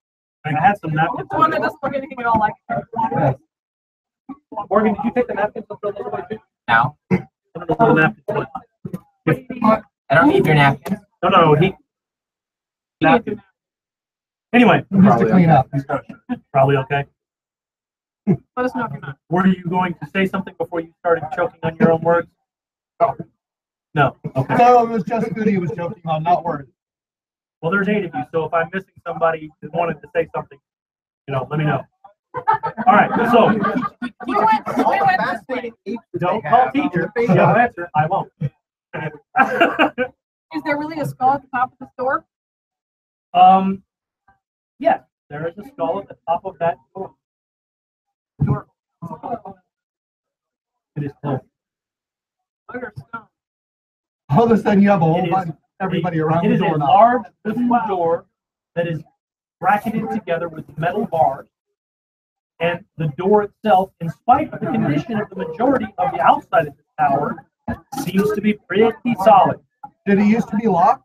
I had some napkins. The one that doesn't look anything at all like it. Morgan, did you take the napkins and throw those away too? Now, I don't know where the napkins went. I don't need your napkins. No, he. Napkins. Anyway, Just to clean up. probably okay. Let us know if you're not. Were you going to say something before you started choking on your own words? No. Okay. No, it was just good he was joking on, not words. Well, there's 8 of you, so if I'm missing somebody who wanted to say something, let me know. All right, so We went this way. don't call teacher. She'll answer. I won't. Is there really a skull at the top of the store? Yeah, there is a skull at the top of that door. It is closed. All of a sudden, you have a whole It is- bunch, everybody around It the is a door now. large wooden door that is bracketed together with metal bars. And the door itself, in spite of the condition of the majority of the outside of the tower, seems to be pretty solid. Did it used to be locked?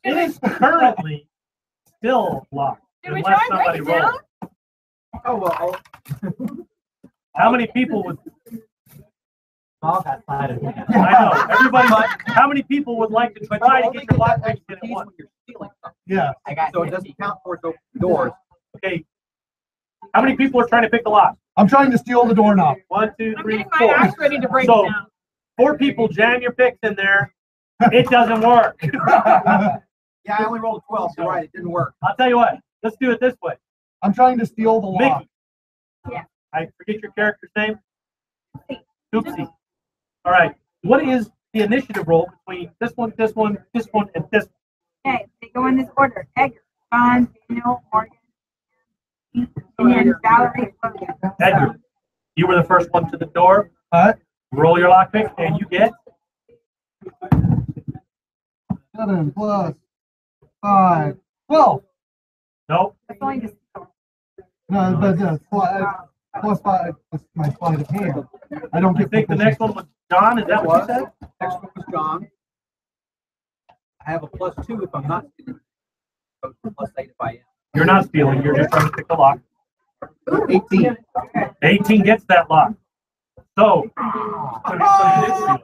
It is currently still locked. Did we Unless try and break somebody it down? rolls. Oh, well. How many people would All that side of me. I know everybody? How many people would like to try to get your lock picked in at once? When you're stealing something. Yeah. I got So it doesn't count towards open doors. Okay. How many people are trying to pick the lock? I'm trying to steal the doorknob. 1, 2, I'm 3, getting my 4. axe ready to break So- it down. 4 people jam your picks in there. It doesn't work. Yeah, I only rolled 12, so right, it didn't work. I'll tell you what. Let's do it this way. I'm trying to steal the lock. Mickey. Yeah. I forget your character's name. Oopsie. All right. What is the initiative roll between this one, this one, this one, and this one? Okay, they go in this order. Edgar, John, Daniel, Morgan, and then Valerie. Edgar, you were the first one to the door. What? Roll your lockpick, and you get 7 plus 5. 12. no. That's only just. No, but plus 5 is my sleight of hand. I don't I get think the next one was John. Is that what you said? Next one was John. I have a +2 if I'm not stealing. So +8 if I am. You're not stealing. You're just trying to pick the lock. 18. 18 gets that lock. So you did steal it.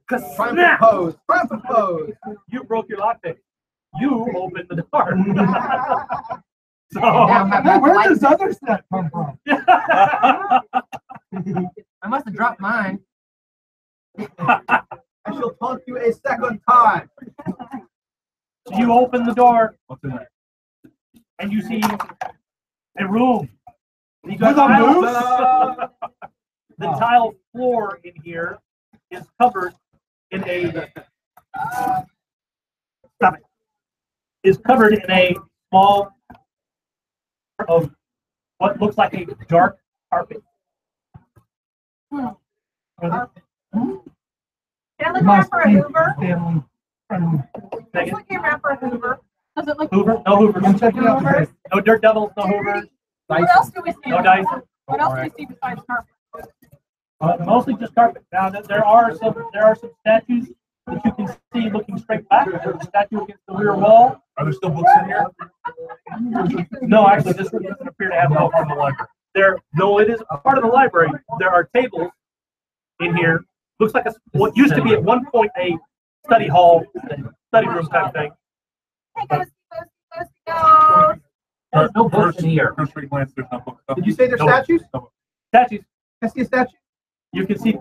Triumphant Snap! pose. Triumphant pose. You broke your lockpick. You opened the door. So Hey, where does other set come from? I must have dropped mine. I shall taunt you a second time. So you open the door What's in there? and you see a room. You With a tiles- moose? The tile floor in here is covered in a stop it. Is covered in a small of what looks like a dark carpet. Can I look My around for a Hoover? family friendly. Let's look around for a Hoover. Does it look? Hoover? No Hoovers. I'm checking out the place. No dirt devils, no Hoovers. What else do we see? No dice. What else do we see besides carpet? Mostly just carpet. Now there are some statues that you can see looking straight back. There's a statue against the rear wall. Are there still books in here? No, actually, this one doesn't appear to have no from the library. No, it is a part of the library. There are tables in here. Looks like what used to be at one point a study hall, study room type of thing. Hey, go. There's no books in here. Cursory glance, there's no books. Did you say there's No. statues? Statues. Can I see a statue? You can see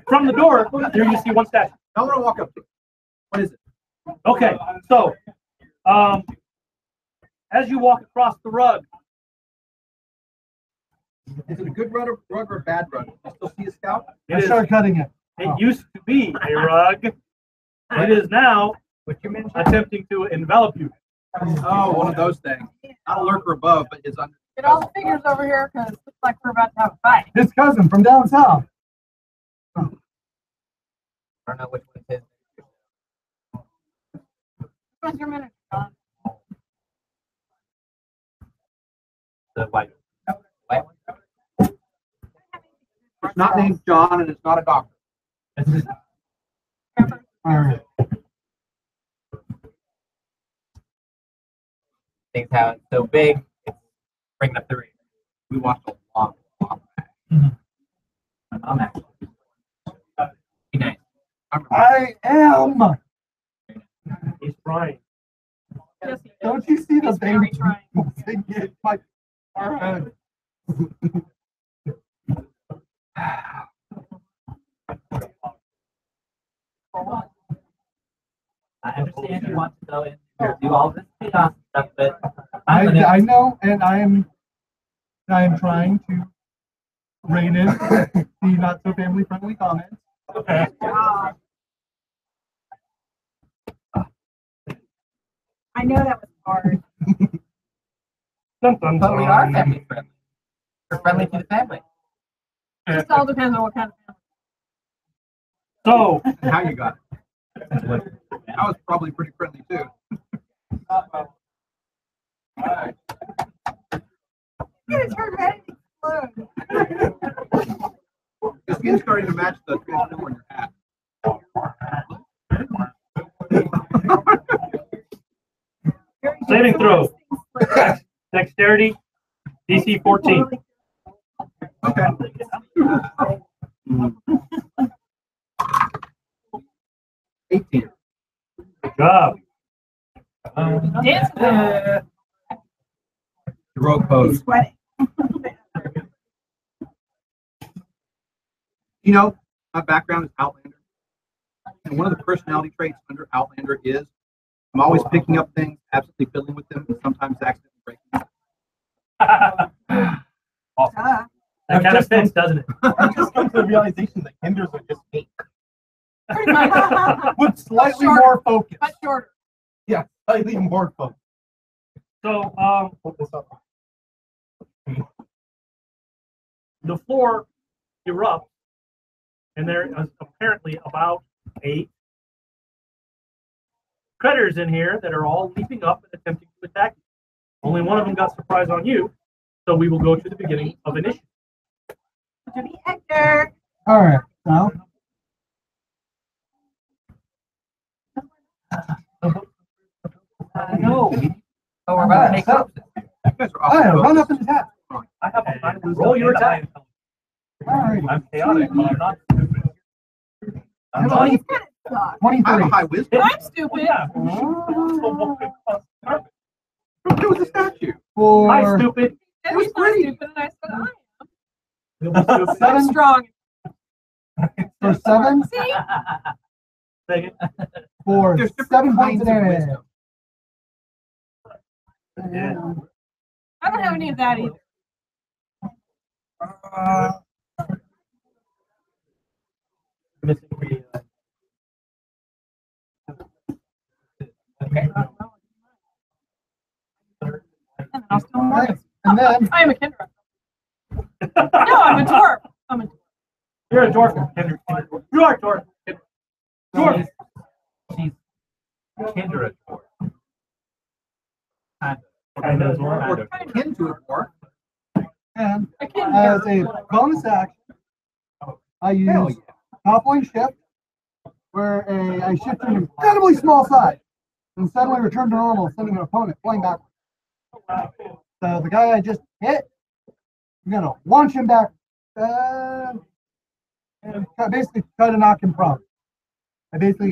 from the door. There you see one statue. I want to walk up to it. What is it? Okay, so as you walk across the rug, Is it a good rug or a bad rug? I still see a scout? I start cutting it. it used to be a rug. It is now What you mentioned? attempting to envelop you. Oh, one of those things. Not a lurker above, but it's under. Get all the figures over here because it looks like we're about to have a fight. His cousin from down south. I don't know which one it is. What's your minute, John? The white. White one. It's not named John, and it's not a doctor. All right. Things how it's so big, it's bringing up the rear. We watched a lot. My mom actually. Be nice. I am. He's trying. Yes, he is. Don't you see the He's very baby? trying. My forehead. I understand you want to go in and do all this chaos stuff, but I know, and I am trying to rein in the not so family friendly comments. Okay. I know that was hard. Dun, dun, But we are dun. family friendly. We're friendly to the family. It just all depends on what kind of So, And how you got it. I was probably pretty friendly too. You're gonna turn red and explode. The skin's starting to match the transformer in your hat. saving throw. Dexterity, DC 14. Okay. 18. Good job. dance. Heroic pose. Sweating. You know, my background is Outlander. And one of the personality traits under Outlander is I'm always picking up things, absolutely fiddling with them, and sometimes accidentally breaking them. Ah. That kind of fits, doesn't it? I've just come to the realization that Kinders are just fake. Pretty much. With slightly Shorter. more focus. Much shorter. Yeah, slightly more focus. So, Put this up. the floor erupts, and there is apparently about 8 critters in here that are all leaping up and attempting to attack you. Only one of them got surprise on you, so we will go to the beginning of initiative. To be Hector. All right. Now, No. Oh, we're about to make up. You guys are I awful run focused. up and attack. I have a roll your attack. All right. I'm chaotic, but I'm not stupid. I'm Oh, he's kind of sucks. I have 23. a high wisdom. I'm stupid. There was a statue. Hi, For stupid. And was he's not great. stupid, and I said, I You'll be stupid. am. I'm 7 strong. for 7 See? Second. for There's different 7 points kinds of of damage. wisdom. Yeah. I don't have any of that either. Missing three, Okay. And I'll still more. And then I am a Kendra. No, I'm a dwarf. I'm a dwarf. You're a dwarf. Kendrick. You are a dwarf. Dwarf. She's Kinder a dwarf. Kind of dwarf. Or akin to it, or and I can't as hear. a bonus action, I hell use toppling shift, where I shift to an incredibly small size and suddenly return to normal, sending an opponent flying backwards. So the guy I just hit, I'm gonna launch him back and basically try to knock him prone. I basically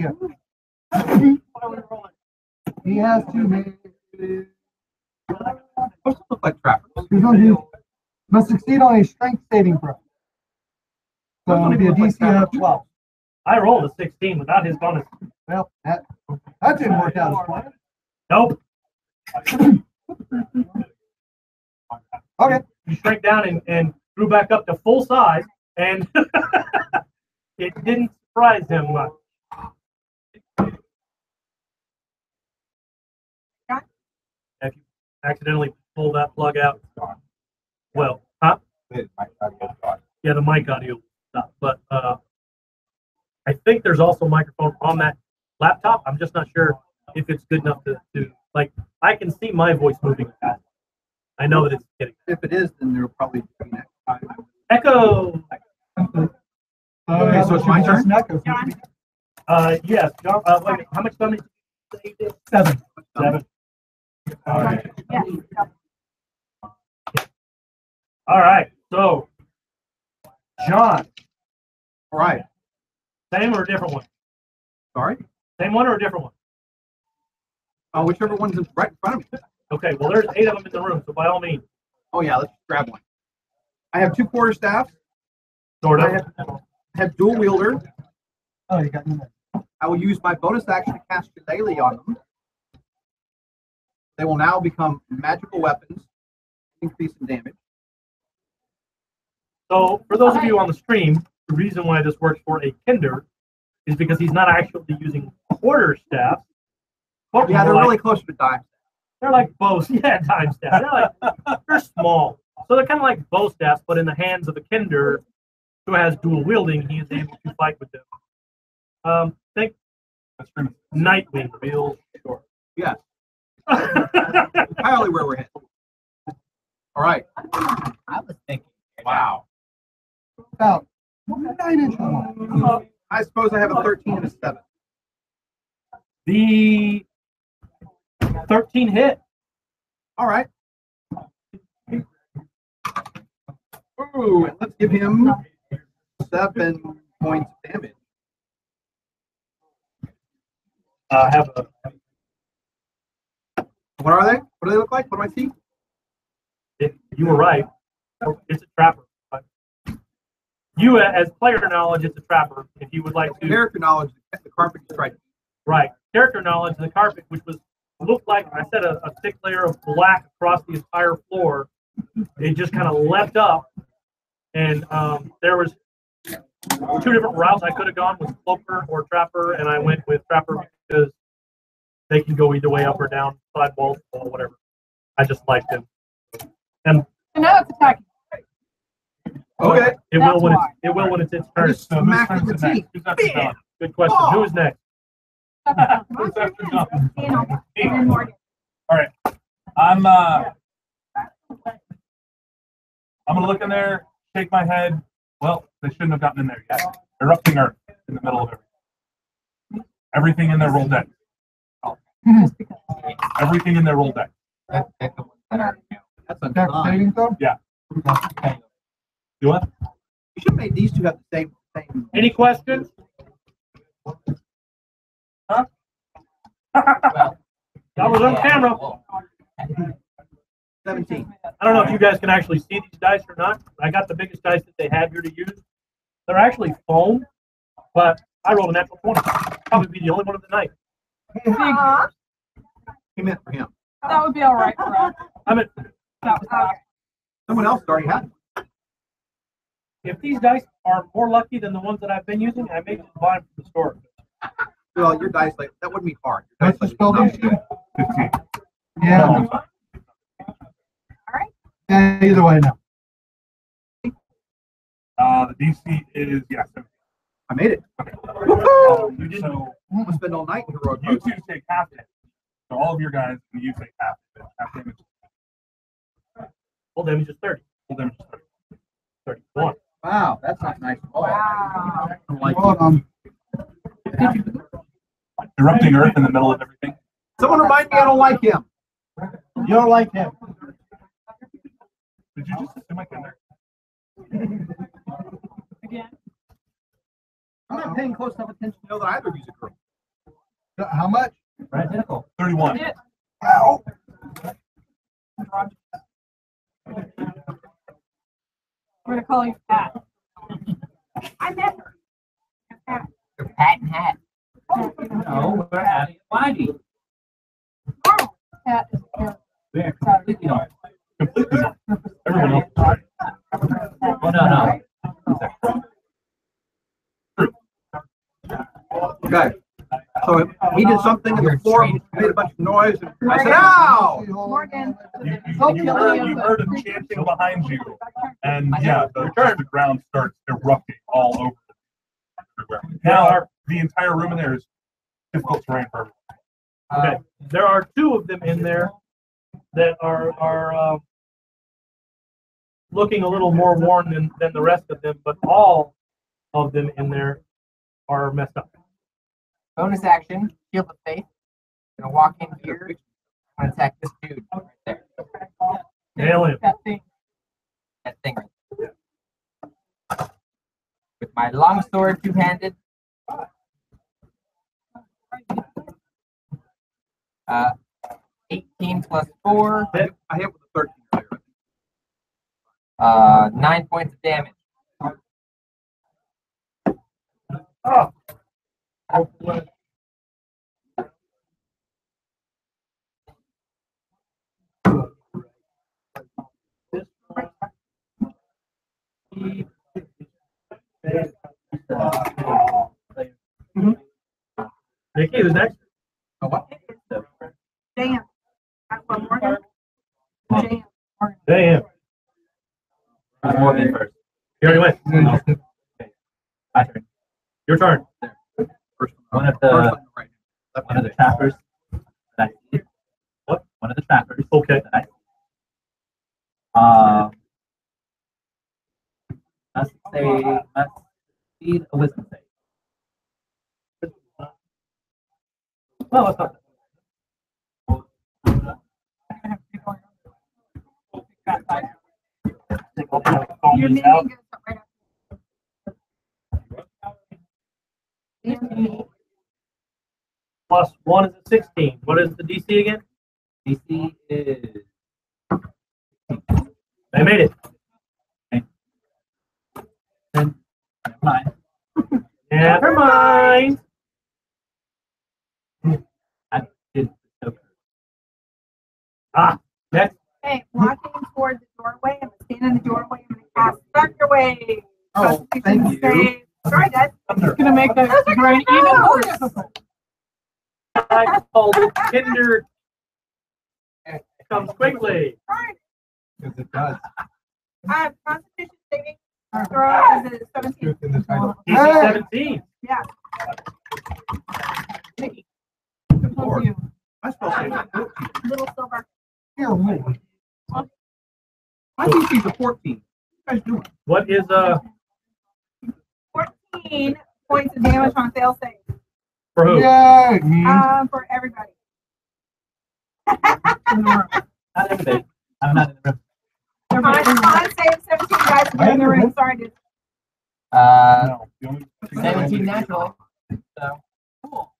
he has to make. those look like trappers. Must succeed on a strength saving throw. So it'll be a DC of 12. I rolled a 16 without his bonus. Well, that didn't work out as planned. Nope. Okay. He shrank down and grew back up to full size, and it didn't surprise him much. accidentally pull that plug out. Well, huh? Yeah, the mic audio stuff. But I think there's also a microphone on that laptop. I'm just not sure if it's good enough to like. I can see my voice moving fast. I know that it's getting. If it is, then there'll probably be next time. Echo. Okay, so it's my turn? Yes. John, wait, how much damage did you say? 7. 7. All right. All right. So, John. All right. Same or a different one? Sorry? Same one or a different one? Whichever one's right in front of me. Okay. Well, there's 8 of them in the room, so by all means. Oh, yeah, let's grab one. I have 2 quarterstaffs. Sort of. I have dual wielder. Oh, you got me there. I will use my bonus action to cast Shillelagh on them. They will now become magical weapons, increase in damage. So, for those of you on the stream, the reason why this works for a Kinder is because he's not actually using quarterstaffs. Yeah, they're really close to dime. They're like bow, yeah, dime staffs. They're small, so they're kind of like bow staffs, but in the hands of a Kinder who has dual wielding, he is able to fight with them. Think Nightwing, real short. Yes. Entirely where we're headed. All right. I was thinking. Wow. About 9-inch long. I suppose I have a 13 and a 7. The 13 hit. All right. Ooh, and let's give him 7 points of damage. Have a. What are they? What do they look like? What do I see? You were right. It's a trapper. But you, as player knowledge, it's a trapper. If you would like to. Character knowledge, the carpet is right. Right. Character knowledge, the carpet, which looked like, I said, a thick layer of black across the entire floor. It just kind of leapt up, and there was 2 different routes I could have gone with cloaker or trapper, and I went with trapper because they can go either way, up or down, side wall, or whatever. I just liked them. And now it's attacking. Okay. It will when it's its turn. Just smack in the teeth. Good question. Oh. Who is next? All right. I'm gonna look in there, shake my head. Well, they shouldn't have gotten in there yet. Erupting Earth in the middle of everything. Everything in there rolled deck. Everything in there rolled deck. That's Devastating though? Yeah. You what? You should have made these 2 have the same. Any questions? Huh? That was on camera. 17. I don't know if you guys can actually see these dice or not. I got the biggest dice that they have here to use. They're actually foam, but I rolled a natural 20. Probably be the only one of the night. He meant for him. That would be all right for us. I mean, That was Someone else already had one. if these dice are more lucky than the ones that I've been using, I may just buy them from the store. Well, your dice like that wouldn't be hard. Your What's the dice spell like, DC? 15. Yeah. Yeah, either way now. The DC is, yeah. 17. I made it. Okay. You didn't. So I'm gonna spend all night in heroic you 2 take half damage. So all of your guys, you take half damage. Full damage is 30. Full damage is 30. 31. Wow, that's not nice at all. Wow. I don't like Hold on. Erupting Earth in the middle of everything. Someone remind me I don't like him. You don't like him. Did you just assume I can there? again. I'm not paying close enough attention to know that either of you's a girl. How much? Right, nickel. 31. Yeah. Ow. We're gonna call you Pat. I met her. Pat and hat. No, we're adding Whitey. Pat is a Yeah, Completely not. completely. Everyone else. Oh, no. Okay. So we He did something and the floor made a bunch of noise, and I said, "Ow!" Morgan. You heard him chanting behind you, and yeah, the ground starts erupting all over everywhere. Now the entire room in there is difficult terrain for everyone. Okay, there are two of them in there that are looking a little more worn than the rest of them, but all of them in there are messed up. Bonus action, Shield of Faith. Gonna walk in here. I'm gonna attack this dude right there. Nail him. That thing. That thing right there. With my longsword, two-handed. 18 plus 4. I hit with a 13 earlier. 9 points of damage. Oh. Nikki, who's next? Oh, what? Damn. Morgan. Damn. Damn. Morgan first. You already went. My turn. Your turn. One of the trappers that I see. What? One of the trappers. Okay. That I see. Must need a wisdom save. Well, that's not. Your meeting goes up right after. Plus 1 is a 16. What is the DC again? DC is. I made it. Never mind. Never mind. I did. Next. Okay, walking toward the doorway. I'm standing in the doorway. I'm going to cast Thunder Wave. Oh, thank you. Sorry, guys. It's gonna make the terrain even more difficult. I called it Tinder. Comes quickly. Sorry. Because it does. I have Constitution saving throw is a 17. Truth in the title. DC 17. Yeah. Nikki. Lord. You. I spell save. Little silver. Here, wait. My DC's a 14. What are you guys doing? What is 14 points of damage on fail save. for who? Yay! For everybody. Not everybody. I'm not in the room. On save 17 guys to get in the room. Sorry, dude. No, the only 17 natural. So, Cool.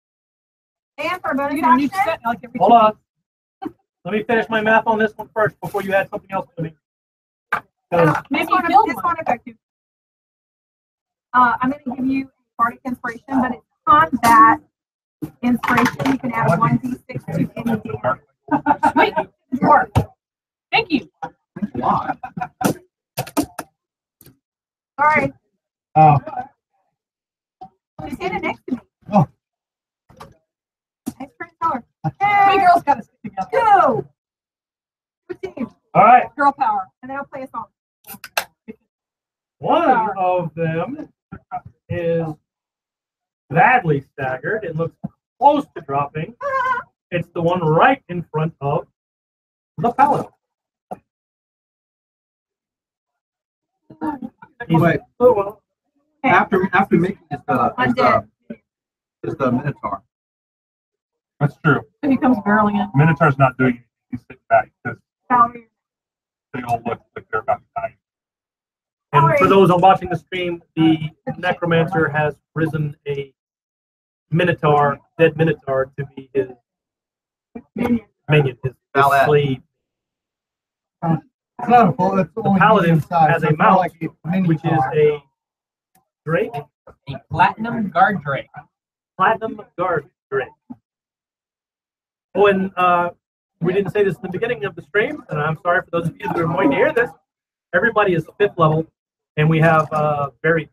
And for a bonus You don't need to action, set like every Hold on. Let me finish my math on this one first before you add something else to me. 'Cause Maybe this one, build this one. one affect you. I'm going to give you a bardic inspiration, but it's combat inspiration. You can add 1d6 to any damage. Wait, sure. Thank you. Why? Sorry. Oh. She's standing next to me. Oh. Nice pretty color. Three girls gotta stick together. Go! Good team. all right. Girl power. And then I'll play a song. One of them is badly staggered. It looks close to dropping. It's the one right in front of the paladin. Wait, Oh, well. after making is the Minotaur. That's true. So he comes barreling in. Minotaur's not doing anything. He's sitting back because Valerie. they all look like they're about to die. And for those watching the stream, the necromancer has risen a minotaur, dead minotaur, to be his minion, his Valet. slave, It's not a full, it's only paladin medium size, has a so it's mount, more like a mini which is car. a drake, a platinum guard drake. platinum guard drake. Oh, and we didn't say this in the beginning of the stream, and I'm sorry for those of you that are going to hear this. Everybody is 5th level, and we have varied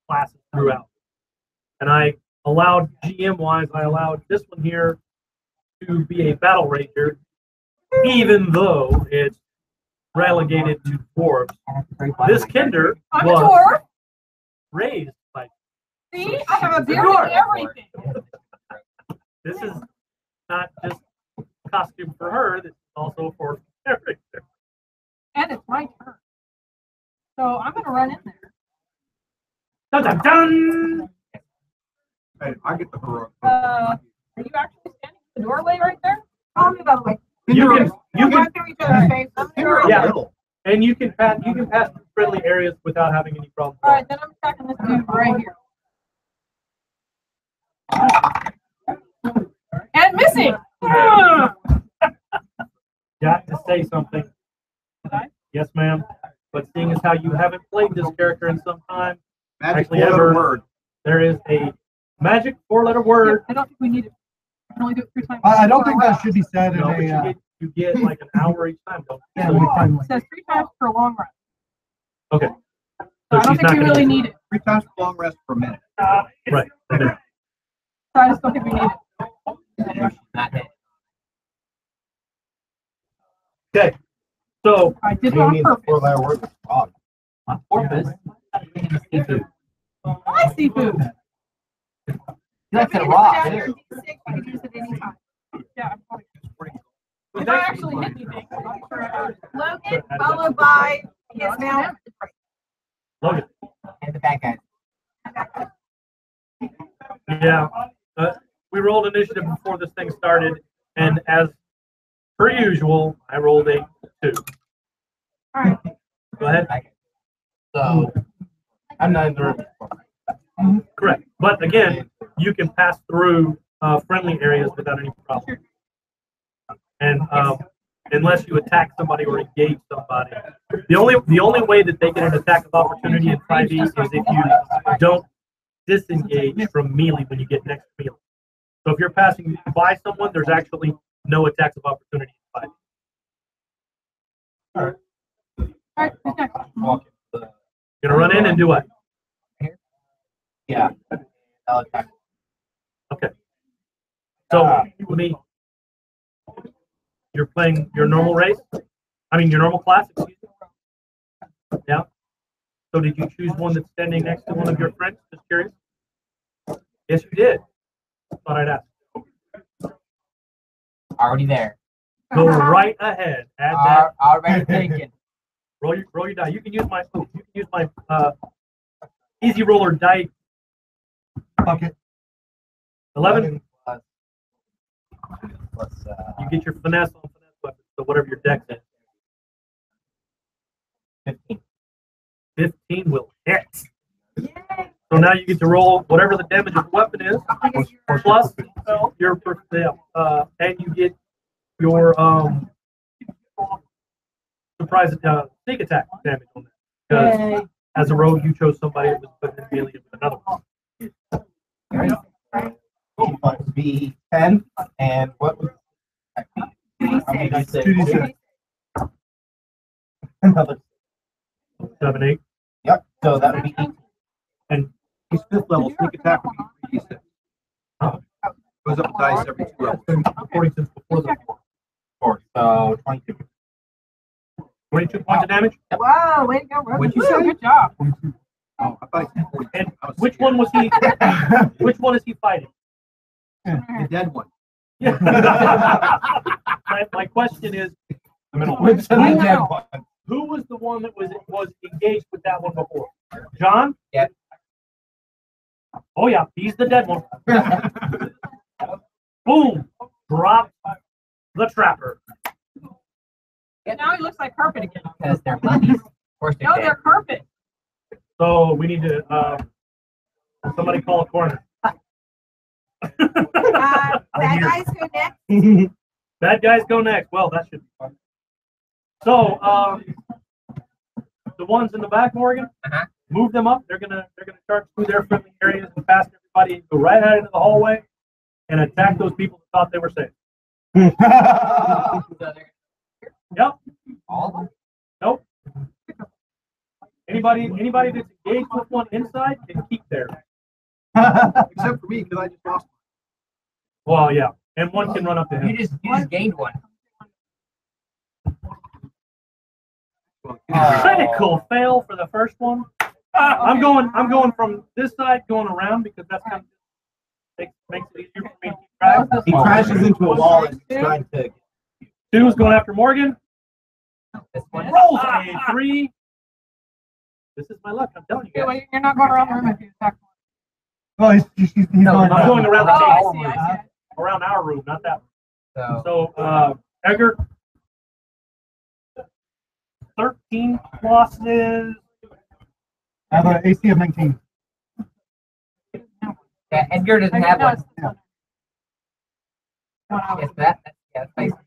classes throughout. And I allowed GM-wise, I allowed this one here to be a battle ranger, even though it's relegated to dwarves. This Kinder I'm a was dwarf. raised by. See, I have a beard and everything. This is not just a costume for her, this is also for character. And it's my turn. So I'm going to run in there. Dun dun dun! Hey, I get the heroic. Are you actually standing in the doorway right there? Call me, by the way. You can Run through each other's face. yeah, and you can pass through friendly areas without having any problems. All right, then I'm attacking this dude right here. And missing. Got to say something. Yes, ma'am. But seeing as how you haven't played this character in some time, Magic actually four-letter ever, word. there is a magic 4-letter word. I don't think we need it. I can only do it 3 times. I don't think that should be said in No, but a. you get like an hour each time, don't you? Yeah, So- we can. It says 3 times for a long run. okay. So So I don't she's think not we gonna really use need it. 3 times for long rest per minute. Right. Okay. So I just don't think we need it. Not hit. Okay. So I did it You on need purpose. 4-letter word. Oh, On purpose. Seafood. I like seafood. That's If a you raw. put down your too. D6, you can use it anytime. Yeah, I'm probably if I actually hit anything, I'm not sure I heard it. Logan, followed by his mount. Logan. And the bad guys. Yeah. We rolled initiative before this thing started, and as per usual, I rolled a 2. All right. Go ahead. so I'm not in the room. Correct. But again, you can pass through friendly areas without any problem. And unless you attack somebody or engage somebody, the only way that they get an attack of opportunity in 5e is if you don't disengage from melee when you get next to melee. So if you're passing by someone, there's actually no attacks of opportunity in 5e. All right. Who's next? Walk into the, You're gonna run in and do what? yeah. I'll attack. Okay. So let me. You're playing your normal race? I mean your normal class, excuse me. Yeah. So did you choose one that's standing next to one of your friends? Just curious. Yes, you did. Thought I'd ask. Already there. Go right ahead. Add that. Already taken. Roll your die. You can use my easy roller die. Bucket. 11. Plus, You get your finesse on finesse weapons. So whatever your dex is. 15. 15 will hit. So now you get to roll whatever the damage of the weapon is, plus your and you get your surprise sneak attack damage on that. Because as a rogue, you chose somebody that was put in melee with another one. would be 10, and what would that be? How many dice? 2d6. Another. 7, 8. Yep. So that would be 18. And He's 5th level. Sneak attack would be 3d6. Goes up dice every 2 levels. 40 since before the 4, so 22. 22 points of damage. Wow, way to go. What'd you Woo, say? Good job. Oh, I thought he said 42. And I was which scared. one was he? Which one is he fighting? The dead one. Yeah. my question is, Which of the I dead know. ones? who was the one that was engaged with that one before? John? Yeah. Oh yeah, he's the dead one. Boom! Drop the trapper. And now he looks like carpet again. Because they're bunnies. Of course they're No, dead. they're carpet. So we need to somebody call a coroner. Bad guys go next. Bad guys go next. Well, that should be fun. So the ones in the back, Morgan, move them up. They're gonna charge through their friendly areas and past everybody and go right out into the hallway and attack those people who thought they were safe. Yep. All of them? Nope. Anybody that's engaged with one inside can keep there. Except for me, because I just lost. Well, yeah, and one can run up to him. You just gained one. Critical fail for the first one. I'm going from this side, going around because that's kind of makes it easier for me to keep track. He crashes into a wall and he's trying to. 2 is going after Morgan. This one. Rolls a 3. This is my luck. I'm telling you. Yeah, Guys. well, you're not going around the room if you attack one. Oh, he's No, going I'm going around the Oh, I table, see, I see. around our room, not that one. So So, Edgar, 13 pluses. I have an AC of 19. yeah, Edgar doesn't have one. Yeah. Yes, that's basically.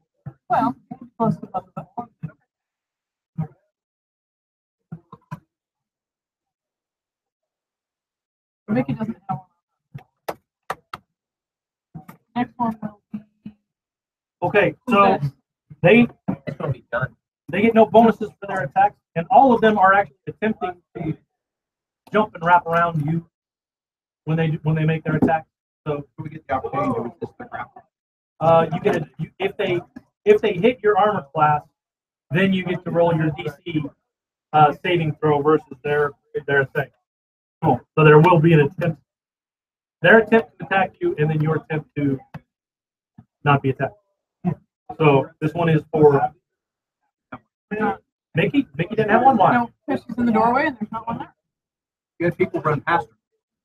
Well, close to both of them. Mickey doesn't have one. Next one will be. Okay, so they It's gonna be done. get no bonuses for their attacks, and all of them are actually attempting to jump and wrap around you when they make their attack. So We get the opportunity to resist the grapple. you get if they hit your armor class, then you get to roll your DC saving throw versus their thing. Cool. So there will be an attempt. Their attempt to attack you, and then your attempt to not be attacked. So this one is for Mickey. Mickey didn't have one. Why? No, because she's in the doorway and there's not one there. You had people run past her.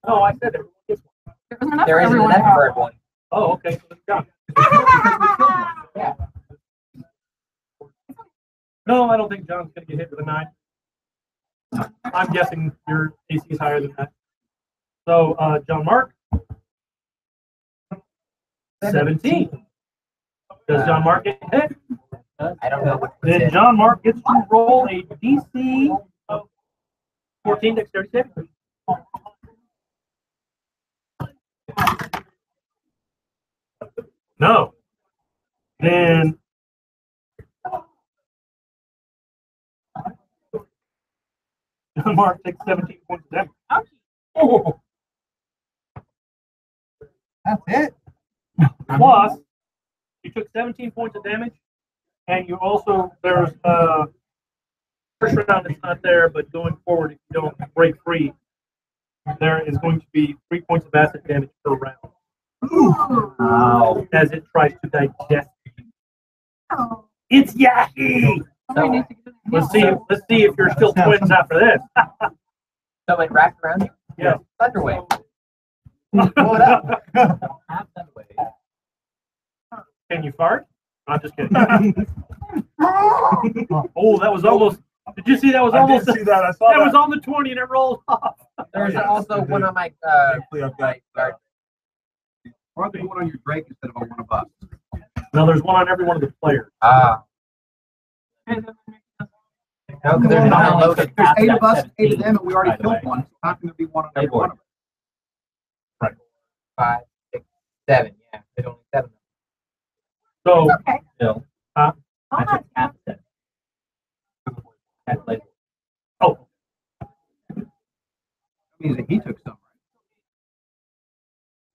No, I said everyone gets one. There isn't enough There for isn't everyone. enough for everyone. Oh, okay. So it's done. Yeah. No, I don't think John's going to get hit with a 9. I'm guessing your AC is higher than that. So, John Mark, 17. Does John Mark get hit? I don't know what Then John Mark gets to roll a DC of 14 dexterity saving. No. Then John Mark takes 17 points of damage. Oh. That's it. Plus, you took 17 points of damage, and you also, there's first round it's not there, but going forward, if you don't break free, there is going to be 3 points of acid damage per round. Wow. As it tries to digest you. It's Yaki! Somebody needs to get in Let's see if you're still twins after this. So it wrapped around you? Yeah. Thunderwave. What up? Half Thunderwave. Can you fart? I'm just kidding. Oh, that was almost. Did you see that was I almost? did see that. I saw That that. was on the 20 and it rolled off. There's yes, also it one did. on my Thankfully, I've got guard. Why don't they go on your Drake instead of on one of us? No, there's one on every one of the players. Ah. No, because there's not There's loaded. 8 of us, 8 of them, and we already killed one. So how can there be one on every one of us? 5, 6, 7. Yeah, there's only 7. So, Okay. Bill, I'll I not took half of it. oh, That means that he took some,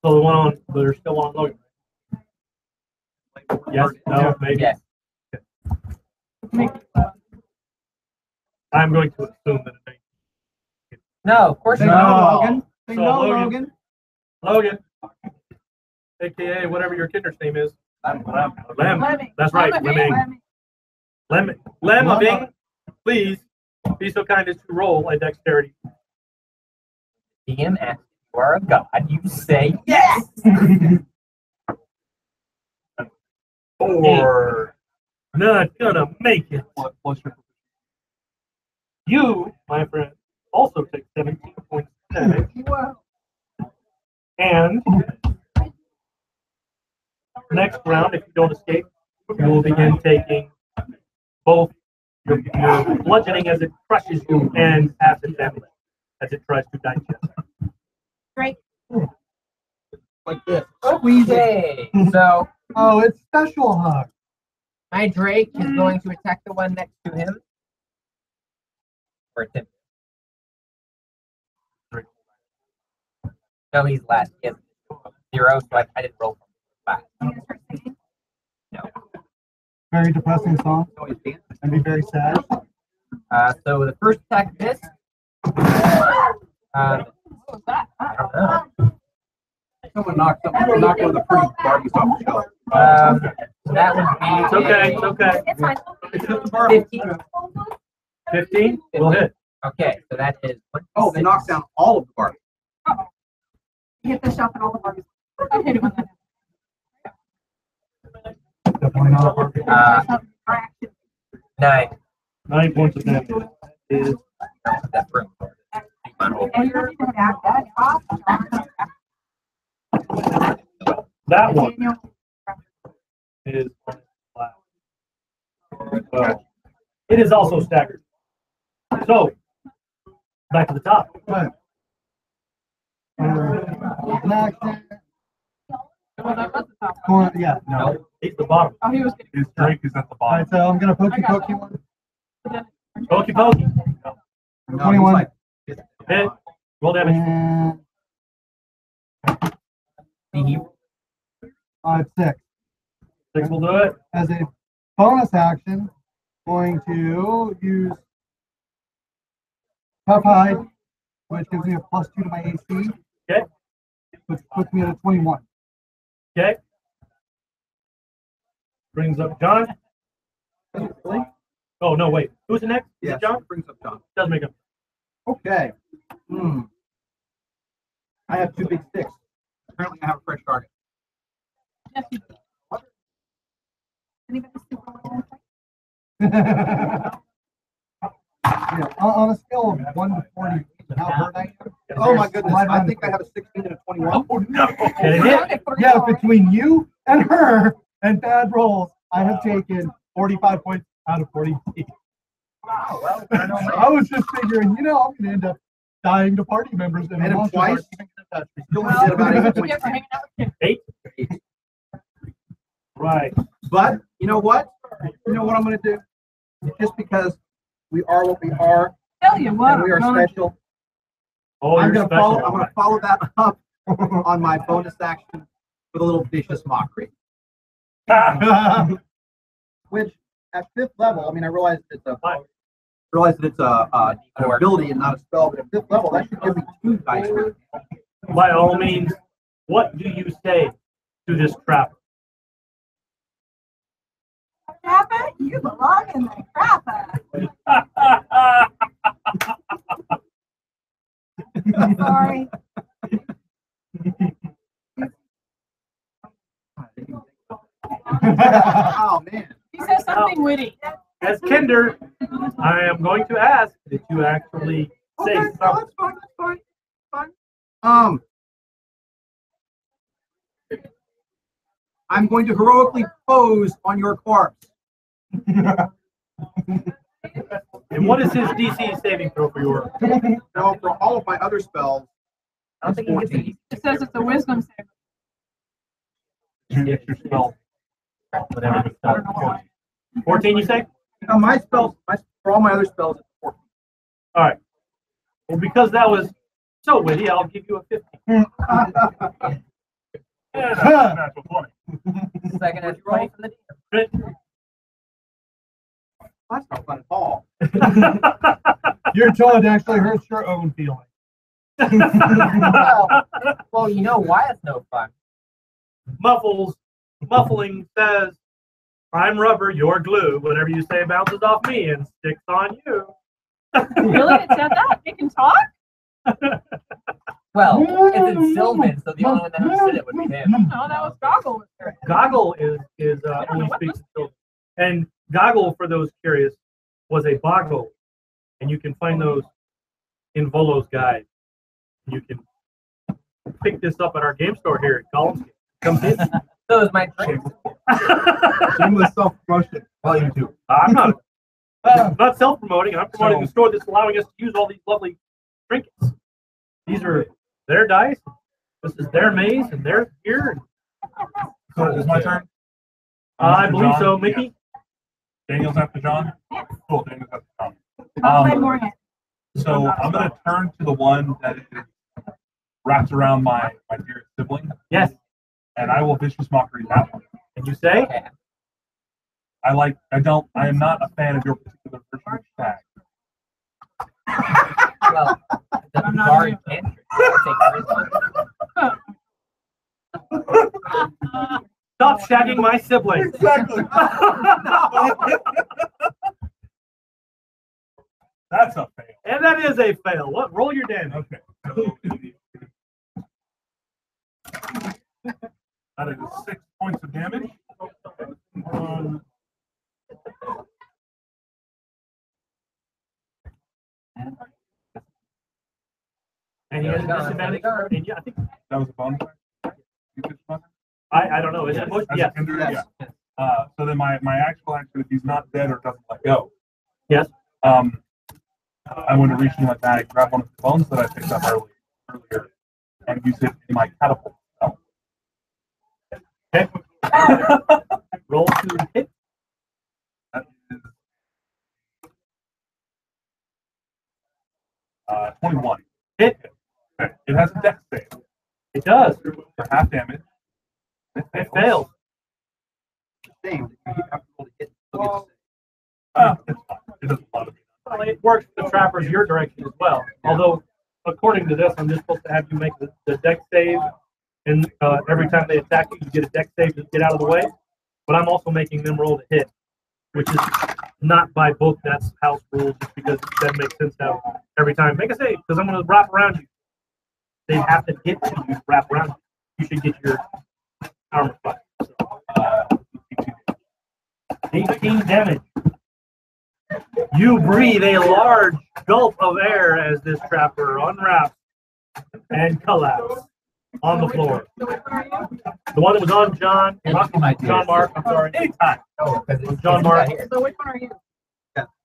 so the one on, there's still one on Logan. right? Yes, no, maybe. Yes. I'm going to assume that it ain't. No, of course Say not. no, Logan. Say So no, Logan. Logan. Logan, aka whatever your kinder's name is. Lem. Lemming. That's right, Lemming. Lemming. Lemming, please be so kind as to roll a dexterity. DM asks, you are a god. You say yes. Or not gonna make it. Plus your You, my friend, also take 17 points of damage. Wow. And next round, if you don't escape, you will begin taking both your bludgeoning as it crushes you and acid damage as it tries to digest. Great. Like this. Okay. So Oh, it's special hug. my Drake is going to attack the one next to him. Or attempt. No, he's last. He has 0, so I didn't roll for 5. No. Very depressing song. And be very sad. So the first attack missed. I don't know. Someone knocked one of the pretty Barbies off the shelf. So that would be. It's okay. It's okay. It's fine. 15. 15 will hit. Okay, so that is. Oh, they knocked down all of the Barbies. Hit the shelf and all the bugs. I hit it with that. Definitely not a hard 9. 9 points of damage. Is That room. that one is flat. It is also staggered. So back to the top. Right. An action. Yeah. No, he's the bottom. Oh, he was getting. His drink is at the All right, bottom. so I'm gonna pokey one. Pokey pokey. No, 21. he's like- Hit. Roll damage. And 5, 6. 6 will do it. As a bonus action, going to use Tough Hide, which gives me a +2 to my AC. Okay. Which puts me at a 21. Okay. Brings up John. Oh no, wait. Who's the next? Is Yeah, it John? brings up John. Does make him. Okay. I have 2 big sticks. Apparently, I have a fresh target. Anybody super long? Yeah, on a scale of 1 to 40, how hurt I am? Oh my goodness! I think I have a 16 and a 21. Oh no! Did it hit? Yeah, between you and her and bad rolls, I have taken 45 points out of 40. Wow, well, I know. I was just figuring, I'm going to end up dying to party members. And Hit him monsters twice? aren't even gonna touch me. Still only did about 8 What you points. get for hanging out with kids? 8. Right. But you know what? You know what I'm going to do? Just because we are what we are, Tell you what, and we are I'm gonna- special. Oh, I'm you're going to follow. special. I'm going to follow that up on my bonus action with a little vicious mockery. Which at 5th level, I mean, I realize it's a an ability and not a spell, but at 5th level, that should give me 2 dice. By all means, what do you say to this trap? Crapper, you belong in the crapper. Sorry. Oh man! He says something witty. As Kinder, I am going to ask that you actually say Okay, no, something. that's fine. That's fine. I'm going to heroically pose on your corpse. And what is his DC saving throw for your? Now, for all of my other spells, I don't think he gets it. It says it's a wisdom save. You get your spell. Whatever the spell. 14, you say? now my spells, for all my other spells, it's 14. All right. Well, because that was so witty, I'll give you a 50. Yeah, that's a natural 20. Second as roll for the Crit. That's not fun at all. Your taunt actually hurts your own feeling. Well, you know why it's no fun. Muffling says, I'm rubber, you're glue. Whatever you say bounces off me and sticks on you. Really? It said that? It can talk? Well, it's in Sylvan, so the only one that understood it would be him. No, that was Goggle. Goggle is only speaks in Sylvan. And Goggle, for those curious, was a boggle. And you can find those in Volo's guide. You can pick this up at our game store here at Golems. Come in. So is my drink. Shameless self-promotion. Well, you do. I'm not self-promoting. I'm promoting the store that's allowing us to use all these lovely trinkets. These are their dice. This is their maze, and they're here. So is my turn? I Mr. believe John? so, Mickey. Daniel's after John? Cool, Daniel's after John. I'll play more hit. So I'm going to turn to the one that is wraps around my dearest sibling. Yes. And I will vicious mockery that one. And you say? Okay. I am not a fan of your particular person's tag. Well, the bard cantrip. Stop shagging my sibling. Exactly. That's a fail. And that is a fail. What? Roll your damage. Okay. That is 6 points of damage. And he has disadvantage. And yeah, I think That was a bonus. I don't know. Is it push? As a Yes. kindred, yeah. So then my actual action, if he's not dead or doesn't let go, Yes. I'm going to reach in my bag, grab one of the bones that I picked up earlier, and use it in my catapult spell. Okay. Roll to hit. That is 21. Hit. Okay. It has a dex save It does. for half damage. It fails. Same. You have to roll to hit. Still get the It's fine. It doesn't bother me. Well, it works for the trappers your direction as well. Although, according to this, I'm just supposed to have you make the dex save, and every time they attack you, you get a dex save to get out of the way. But I'm also making them roll to hit, which is not by book. That's house rules, just because that makes sense to have every time. Make a save, because I'm going to wrap around you. They have to get to you to wrap around you. You should get your armor class. So, 18 damage. You breathe a large gulp of air as this trapper unwraps and collapses on the floor. The one that was on John Mark, I'm sorry. Anytime. Oh, because it's John Mark. So which one are you?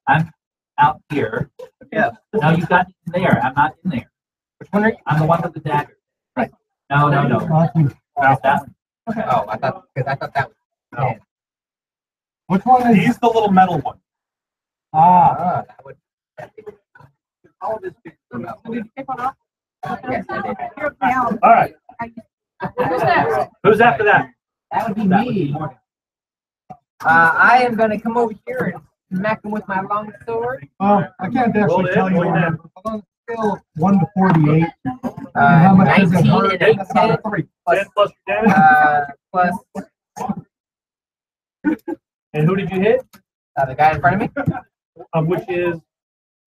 I'm out here. Yeah. No, you got in there. I'm not in there. Which one are you? I'm the one with the dagger. Right. No. That's that one. Oh, I thought that was. No. Which one is? He's the little metal one. Ah, That would. All of this is Did you pick one off? Yes, I did. You're down. All right. Who's next? Who's after that? That would be me. I am going to come over here and smack him with my long sword. well, I can't Roll actually it, tell you. roll it. On a scale of 1 to 48. How much does it 19 hurt? and 8, That's about 10, a 3. 10 plus your damage. plus And who did you hit? the guy in front of me. Which is,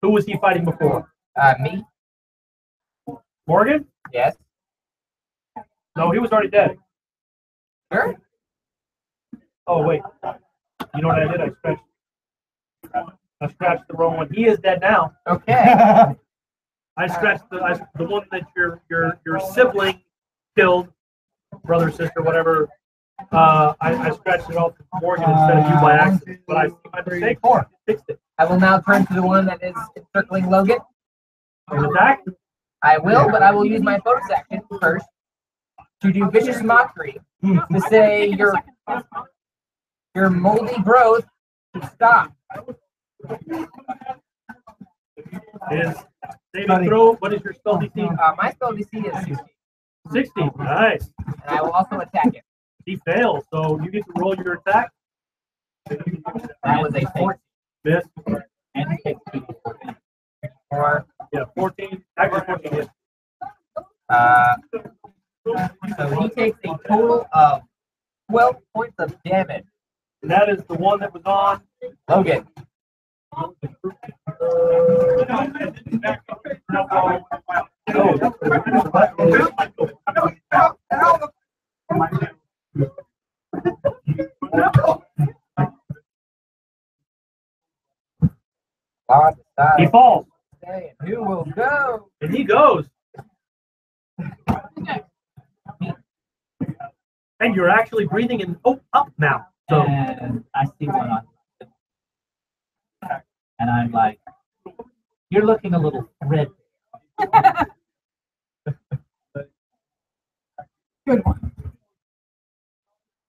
who was he fighting before? Me. Morgan? Yes. No, he was already dead. Sure. Oh, wait. You know what I did? I scratched the wrong one. He is dead now. Okay. I scratched the one that your sibling killed, brother, sister, whatever. I scratched it off Morgan instead of you by accident, but I see my mistake. Fixed it. I will now turn to the one that is encircling Logan. An attack? I will, but I will use my bonus action first to do vicious mockery to say your moldy growth should stop. Is saving throw? What is your spell DC? My spell DC is 60, 60. Nice. and I will also attack it. He fails, so you get to roll your attack. That was a 14. Miss. And he takes 2d14. Or, Yeah, 14. Actually, 14 hits. so he takes a total of 12 points of damage. And that is the one that was on. Logan. He falls. And who will go? And he goes. And you're actually breathing in up now. So And I see one on. And I'm like, you're looking a little red. Good one.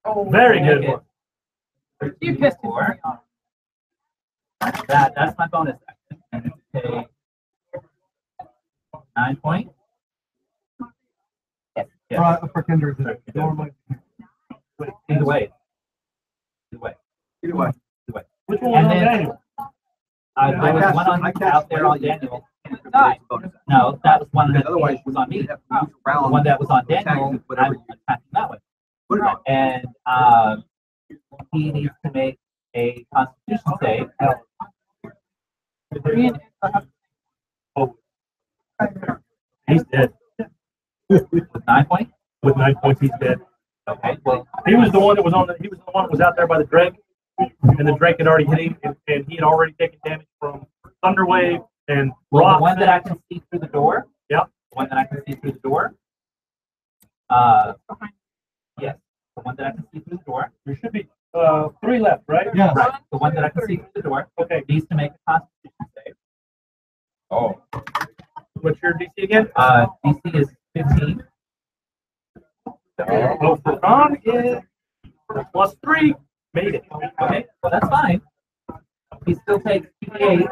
Oh, very good one. You pissed me off. That's my bonus action. And it's a 9 point. For kindred. Normally. Either way. Either way. Which one And was on then- Daniel? There was one out there on Daniel. No, that was one that Otherwise, was on me. you'd have to move The around. one that was on Daniel, Attacking whatever I'm you attacking that way. put it on. And he needs to make a Constitution save. Oh, he's dead. With 9 points? With 9 points, he's dead. Okay, well, He was the one that was on the. He was the one that was out there by the Drake, and the Drake had already hit him, and he had already taken damage from Thunderwave and well, Rock. the one that I can see through the door. Yep. The one that I can see through the door. Yes, the one that I can see through the door. There should be 3 left, right? Yes. Right, the one that I can see through the door. Okay. Needs to make a Constitution save. Oh. What's your DC again? DC is 15. Oh, for Ron is +3. Made it. Okay, well that's fine. He still takes 2d8.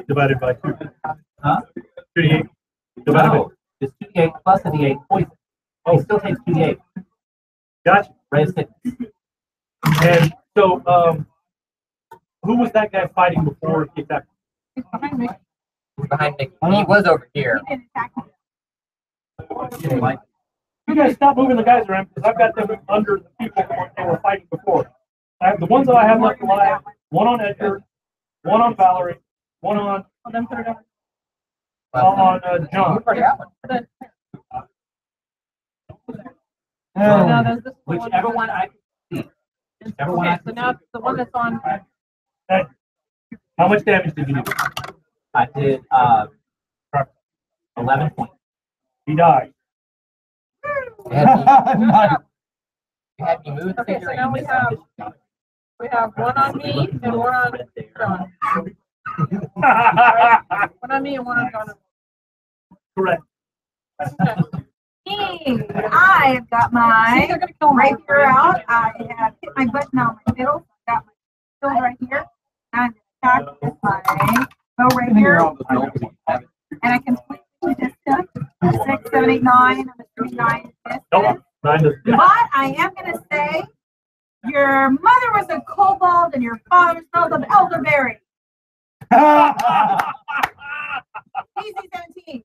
Divided by 2. Huh? 2d8. Divided by. No, it's 2d8 plus a d8 poison. He still takes 2d8. Gotcha. Raise it. And so, who was that guy fighting before he attacked? He's behind Mickey. He was over here. He didn't attack me. Like, You guys stop moving the guys around because I've got them under the people that they were fighting before. I have the ones that I have left alive. One on Edgar, one on Valerie, one on John. whichever one I can see. Whichever one I Okay, so can now see. the one that's on. Hey, how much damage did you do? I did 11 points. He died. You had me move the Okay, so figure now we have one on me and one on John. One on me and one on John. Correct. Me, I have got my They're gonna kill him. rapier out. I have hit my button on my middle. I've got my shield right here. I'm going to attack with my bow rapier. And I can split the distance. 6, 7, 8, 9. I'm a 3, 9 distance. Nope. 9 doesn't. But I am going to say your mother was a kobold and your father smelled of elderberry. Easy 17.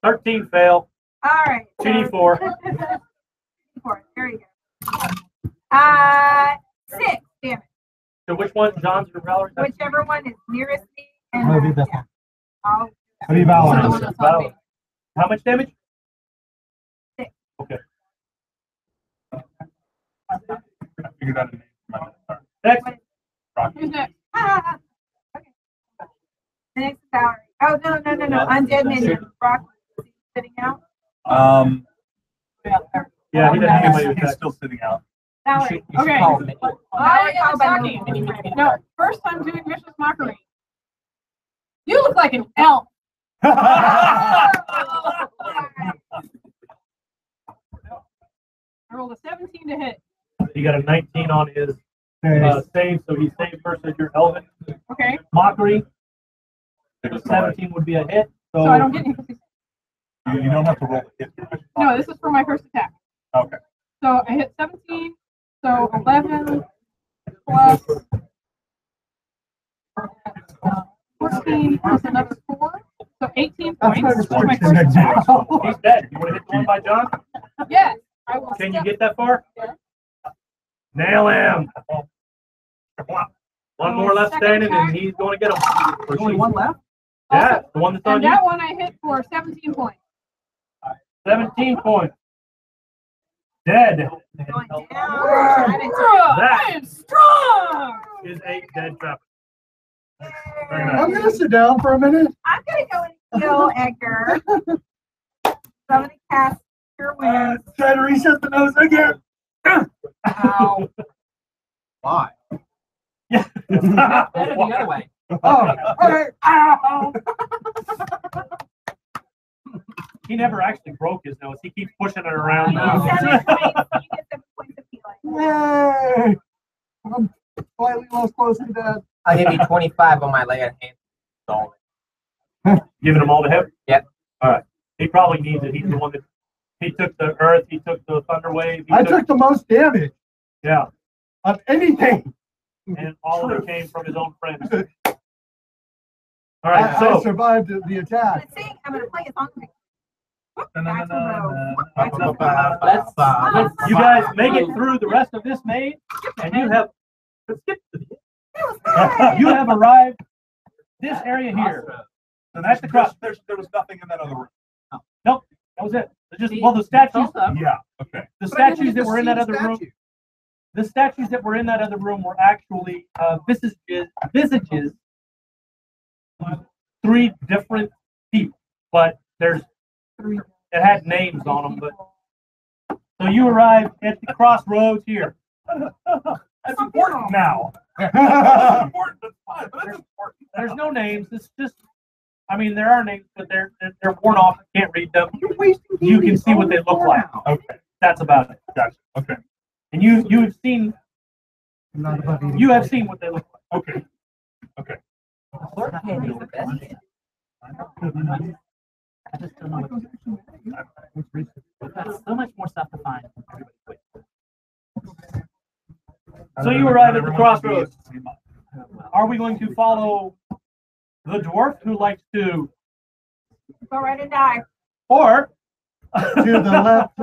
13 fail. All right. 2d4. 4. There you go. 6 damage. So which one, John's or Valerie's? Whichever one is nearest me. And I'll do that yeah. I'll How do you balance? So the one that's on me. How much damage? 6. Okay. I figured out a name for my Next. Who's next? Okay. The next is Valerie. Oh, no. Undead minion. Rock sitting out. Yeah, he doesn't have anybody to He's attack. still sitting out. Valerie. Okay. call him Mickey. I am attacking. No, first I'm doing vicious mockery. You look like an elf. I rolled a 17 to hit. He got a 19 on his save, so he saved versus your Elven. Okay. Mockery. 17 would be a hit. So I don't get any. You don't have to roll a hit. No, this is for my first attack. Okay. So I hit 17. So 11 plus 14 plus another 4. So 18 points. For my first attack. He's dead. You want to hit the one by John? Yes. I will Can you step. get that far? Yeah. Nail him. One more left standing, and he's going to get him. There's only one left? Yeah, the one that's on And you. that one I hit for 17 points. 17 points. Dead. Going down. I am strong. Is 8 dead trap. Very I'm nice. gonna sit down for a minute. I'm going to go and kill Edgar. So I'm going to cast Cure Wounds. Try to reset the nose again. Ow. Why? Better the other way. Oh, all right. Ow. He never actually broke his nose. He keeps pushing it around. You get 7 points of healing. Yay. I'm slightly less close to that. I'll give you 25 on my leg and hand. Giving him all to him? Yep. All right. He probably needs it. He's the one that he took the earth, he took the thunder wave. I took the most damage. Yeah. Of anything. And all of it came from his own friends. All right, I so survived the attack. Let's see. I'm gonna play a song. you guys make it through the rest of this maze, and you have you have arrived this area here. So that's the cross. There was nothing in that other room. Nope, that was it. Just the statues. Yeah. Okay. The statues that were in that other room. The statues that were in that other room were actually visages. 3 different people, but there's 3. It had names on them, but so you arrived at the crossroads here. That's important now. Important, that's fine, but that's important. There's no names. It's just, I mean, there are names, but they're worn off. You can't read them. You can see what they look like. Okay, that's about it. Gotcha. Okay. And you have seen what they look like. Okay. Okay. I just don't know what we've got so much more stuff to find. So you arrive at the crossroads. Are we going to follow the dwarf who likes to Go right and die. or To the left.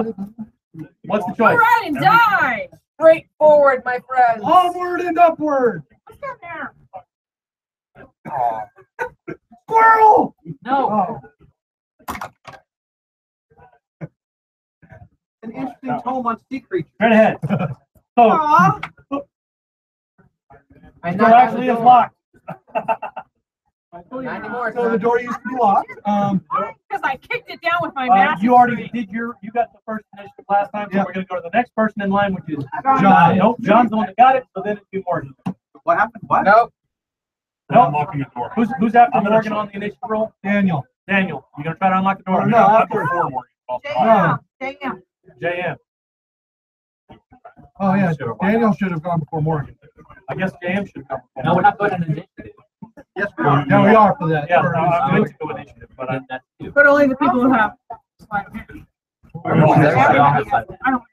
what's the Go choice? right and die. Straight forward, my friends. Onward and upward. What's down there? Squirrel. No. Oh. An interesting tome on sea creatures. Straight ahead. So Aw. the door actually is locked. Not anymore. So the door used to be locked. Because I kicked it down with my massive You already tree. did you got the first initiative last time, so Yep. we're gonna go to the next person in line, which is John. Nope, John's the one that got it, so then it's you, Morgan. What happened? What? Nope. Nope. Unlocking the door. Who's after I'm gonna Morgan try. on the initiative roll? Daniel. Daniel, you gonna try to unlock the door? No, I'm after. before Morgan. JM. JM. JM. Oh yeah, Daniel should have gone before Morgan. I guess JM should come. No, we're not going to initiative. Yes, we are. Yeah, we are for that. Yeah, I'm going to go initiative, but I, Then that's 2. But only the people who have. We all have We all have five. 5. I don't.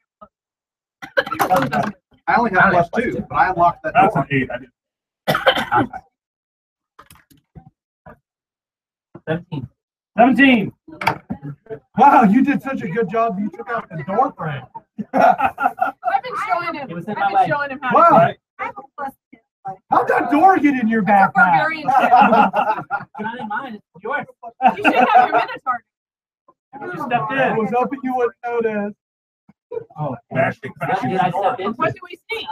I only have +2, but I unlocked that That's door. an 8. I did. 17. 17. Wow, you did such a good job. You took out the door frame. I've been showing him. It was in I've my been way. showing him how Wow. to do it. I have a +2. How'd that door get in your That's a backpack? barbarian shit. It's not in mine, it's yours. You should have your minotaur. You stepped I in. was hoping you wouldn't notice. Mashing Did I the door. step in? What do we see?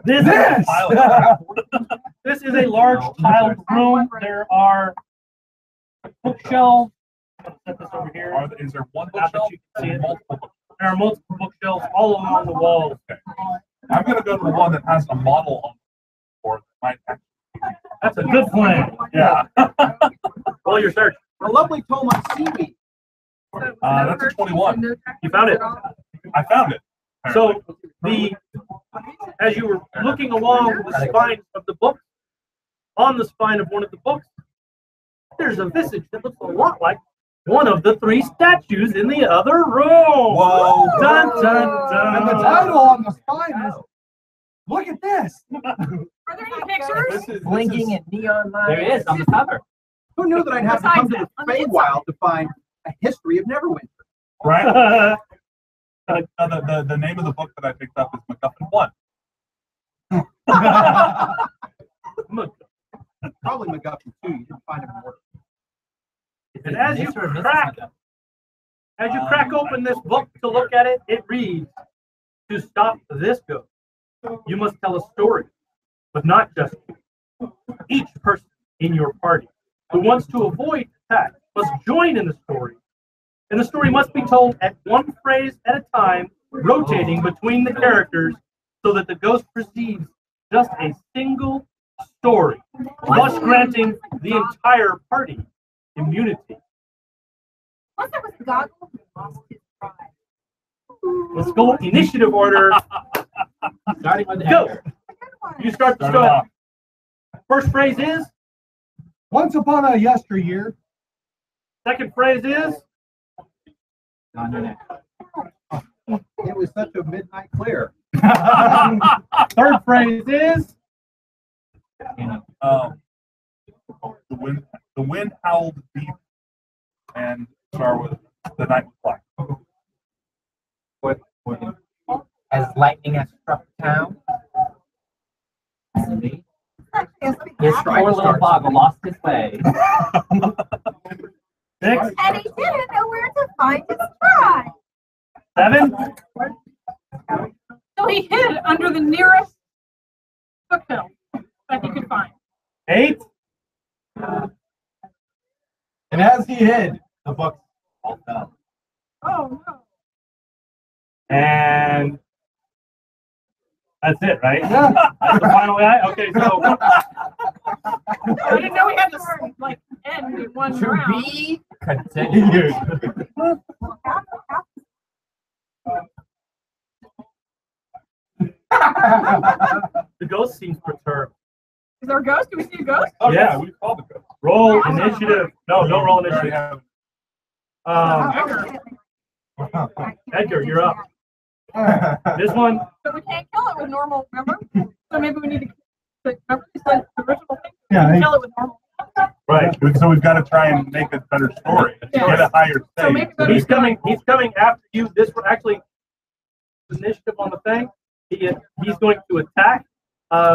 This This! this is a large tiled room. There are bookshelves. I'm gonna set this over here. Is there one Not that bookshelf? you can see it. Multiple bookshelves. There are multiple bookshelves all along the walls. I'm going to go to the one that has a model on the board that might actually. That's a good plan. Yeah. Roll your search. A lovely tome on seaweed. That's a 21. You found it. I found it. So as you were looking along the spine of the book, on the spine of one of the books, there's a visage that looks a lot like one of the 3 statues in the other room. Whoa. Dun, dun, dun. And the title on the spine is, look at this. Are there any pictures? Blinking in neon lights. There is on the cover. Who knew that I'd have to come to the Feywild to find a history of Neverwinter? Right? The name of the book that I picked up is MacGuffin 1. Probably MacGuffin 2. You didn't find him in work. And as you crack open this book to look at it, it reads, "To stop this ghost, you must tell a story, but not just you. Each person in your party who wants to avoid attack must join in the story, and the story must be told at one phrase at a time, rotating between the characters so that the ghost perceives just a single story, thus granting the entire party immunity." Once there was a goggle who lost his pride. Let's go initiative order. Starting with the Go. header. You start the Start it story. off. First phrase is Once upon a yesteryear, Second phrase is On your neck. It was such a midnight clear. third phrase is The wind howled deep, and start with the night was black. As lightning has struck town. See? His His poor little boggle lost his way. six, And he didn't know where to find his tribe. 7, So he hid under the nearest foothill that he could find. 8, And as he hid, the books all fell. Oh no. and that's it, right? That's the final guy? Okay, so I didn't know we had to like end in one To round. be continued. the ghost seems perturbed. Is there a ghost? Do we see a ghost? Oh, Yes. yeah, we called the ghost. Roll initiative. No, don't roll We already initiative. have Edgar, you're up. This one, But we can't kill it with normal, remember? So maybe we need to remember you said the original thing? Yeah, We can kill it with normal. right. So we've got to try and make a better story. Yeah. Get a higher So stage. maybe that He's coming after you. This one actually initiative on the thing. He's going to attack.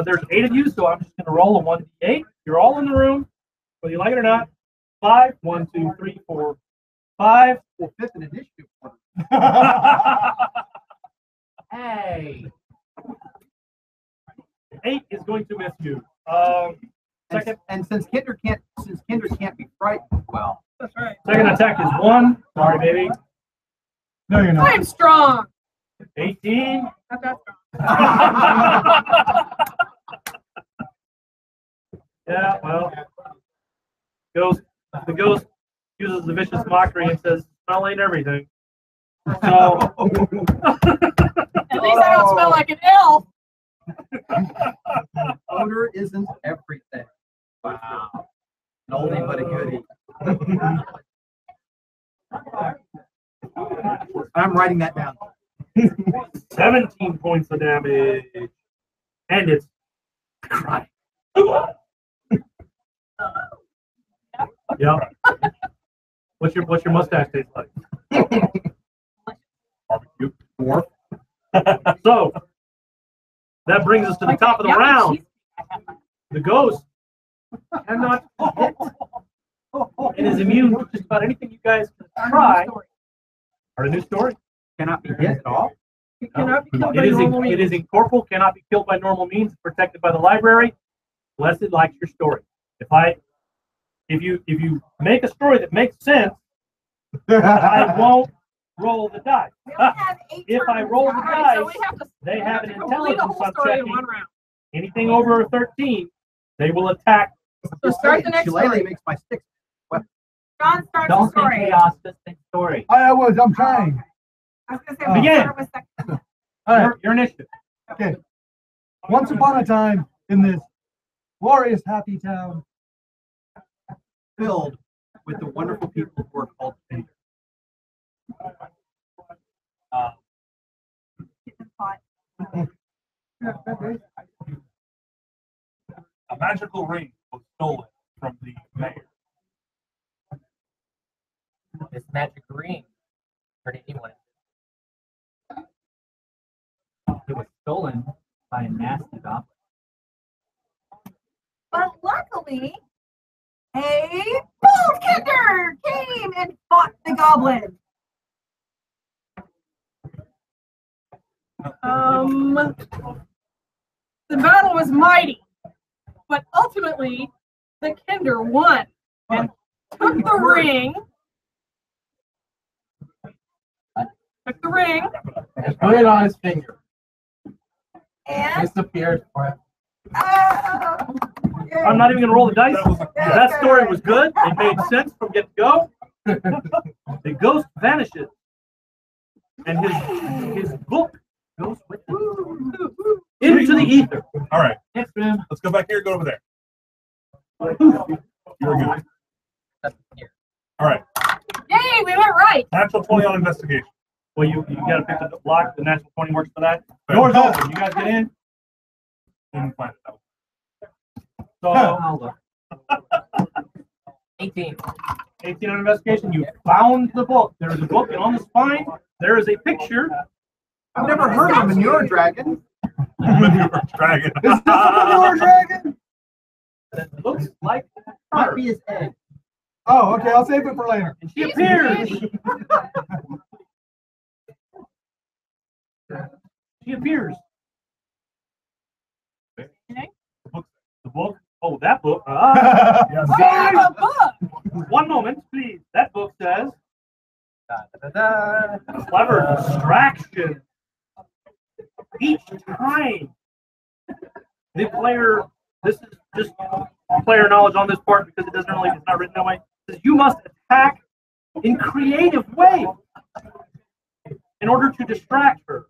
There's 8 of you, so I'm just gonna roll a 1d8. You're all in the room, whether you like it or not. 5, 1, 2, 3, 4, 5. Well, fifth in initiative. Hey. 8 is going to miss you. Second And since Kinder can't be frightened, well, That's right. second attack is 1. Sorry, baby. No, you're not. I'm strong. 18. Not that strong. Yeah, well, the ghost uses the vicious mockery and says, "Smell ain't everything." So, At least I don't smell like an elf. odor isn't everything. Wow. An oldie but a goodie. I'm writing that down. 17 points of damage, and it's crying. Yeah. What's your mustache taste like? Barbecue. So that brings us to the top of the round. The ghost cannot hit and is immune to just about anything you guys can try. Or a new story. Cannot be hit at all. You cannot be killed by It is normal it means. is incorporeal, cannot be killed by normal means, protected by the library, unless it likes your story. If you make a story that makes sense, I won't roll the dice. We only have 8 If I turns, roll the guys. Alright, so dice, we have to they have an complete the intelligence whole I'm story in checking. one round. Anything over a 13, they will attack. So start the next Shillelagh story. makes my sticks. John starts the Don't think story. chaos, just think story. I'm trying. I was going to say, Begin. we'll start with second. All right. Your initiative. Okay. Once upon a time in this glorious, happy town, Filled with the wonderful people who are called Kinder. A magical ring was stolen from the mayor. This magic ring. Hurt anyone. It was stolen by a nasty goblin. But luckily, a bold kinder came and fought the goblin. The battle was mighty, but ultimately the Kinder won and took the ring. Took the ring. And put it on his finger. And Disappeared for him. I'm not even going to roll the dice. That story was good. It made sense from get to go. The ghost vanishes, and his book goes with him into the ether. All right, Next room. let's go back here and go over there. You're good. All right. right. Natural 20 on investigation. Well, you got to pick the block. The natural 20 works for that. Doors open. You guys get in. Didn't find it out. So, I'll look. 18. 18 on investigation. You found the book. There is a book, and on the spine, there is a picture. I've never heard of a manure dragon. Manure dragon. Is this a manure dragon? That looks like Might her. be his egg. Oh, okay. I'll save it for later. And she appears. She appears. Okay. The book. Oh, that book. Ah. Yes. Oh, the book. 1 moment, please. That book says Da, da, da, da. clever distraction. Each time the player, this is just player knowledge on this part because it's not written that way. It says you must attack in creative way in order to distract her.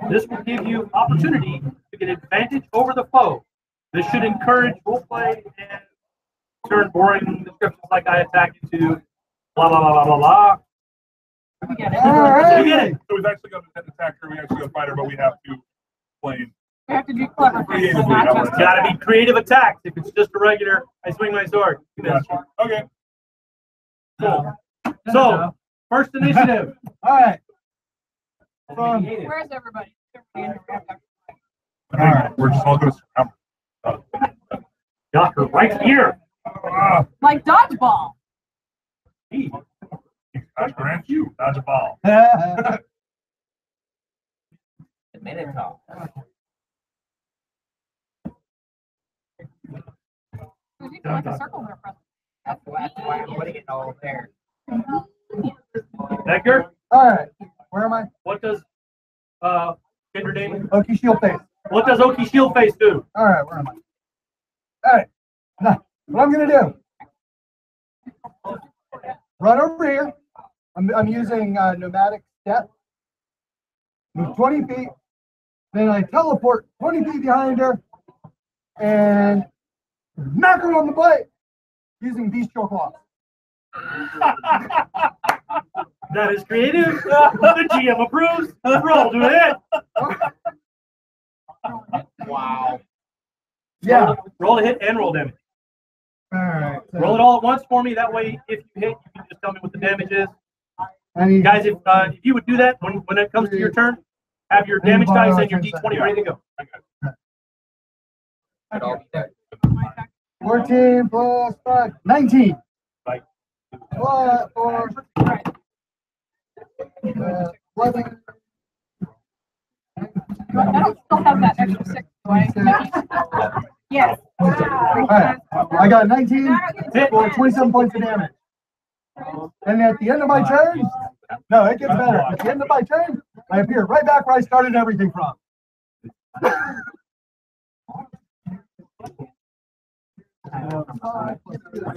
This will give you opportunity to get advantage over the foe. This should encourage roleplay and turn boring descriptions like I attack you to blah blah blah blah blah blah. We get it. All right. You get it. So we've actually got to attack her, we actually got to fight her, but we have to play. We have to do clever things. Creatively, Not that just works. Gotta be creative attacks. If it's just a regular, I swing my sword. You miss. Gotcha. Okay. Cool. So, first initiative. All right. Where's everybody? Everybody in the All right. We're just all going to surround her. Got her right here. like dodgeball. Hey, I grant you, dodge a ball. The Minotaur. You can like a circle there, Preston. That's why I'm putting it all there. Edgar, All right. Where am I? what does Kendra Damon? Oki Shield Face. What does Oki Shield Face do? All right. Where am I? All right. Now, what I'm going to do, run over here. I'm using nomadic step. Move 20 feet. Then I teleport 20 feet behind her and knock her on the butt using bestial claws. That is creative. The GM approves. Roll to hit. Wow. Yeah. Roll to hit and roll damage. All right. So Roll it all at once for me. That way, if you hit, you can just tell me what the damage is. I need Guys, if you would do that when it comes to your turn, have your damage dice and your D20 ready to go. It'd all be there. 14 plus 5, 19. Right. Plus 4, 11. I don't still have that extra 6, do I? Yes. All right. I got 19 for 27 points of damage. And at the end of my turn, no, it gets better. At the end of my turn, I appear right back where I started everything from.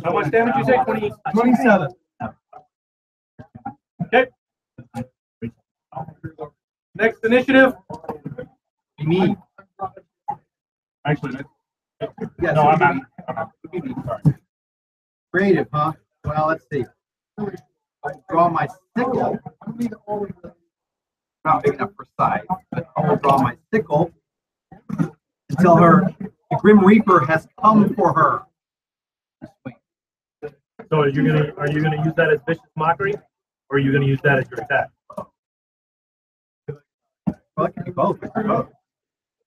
How much damage you say? 20? 27. Okay. Next initiative. Me. Actually, Yes. no, I'm me. not. Sorry. Creative, huh? Well, let's see. I'll draw my sickle. Not big enough for size, but I will draw my sickle to tell her the Grim Reaper has come for her. So are you gonna use that as vicious mockery, or are you gonna use that as your attack? Well, it can be both. It can be both.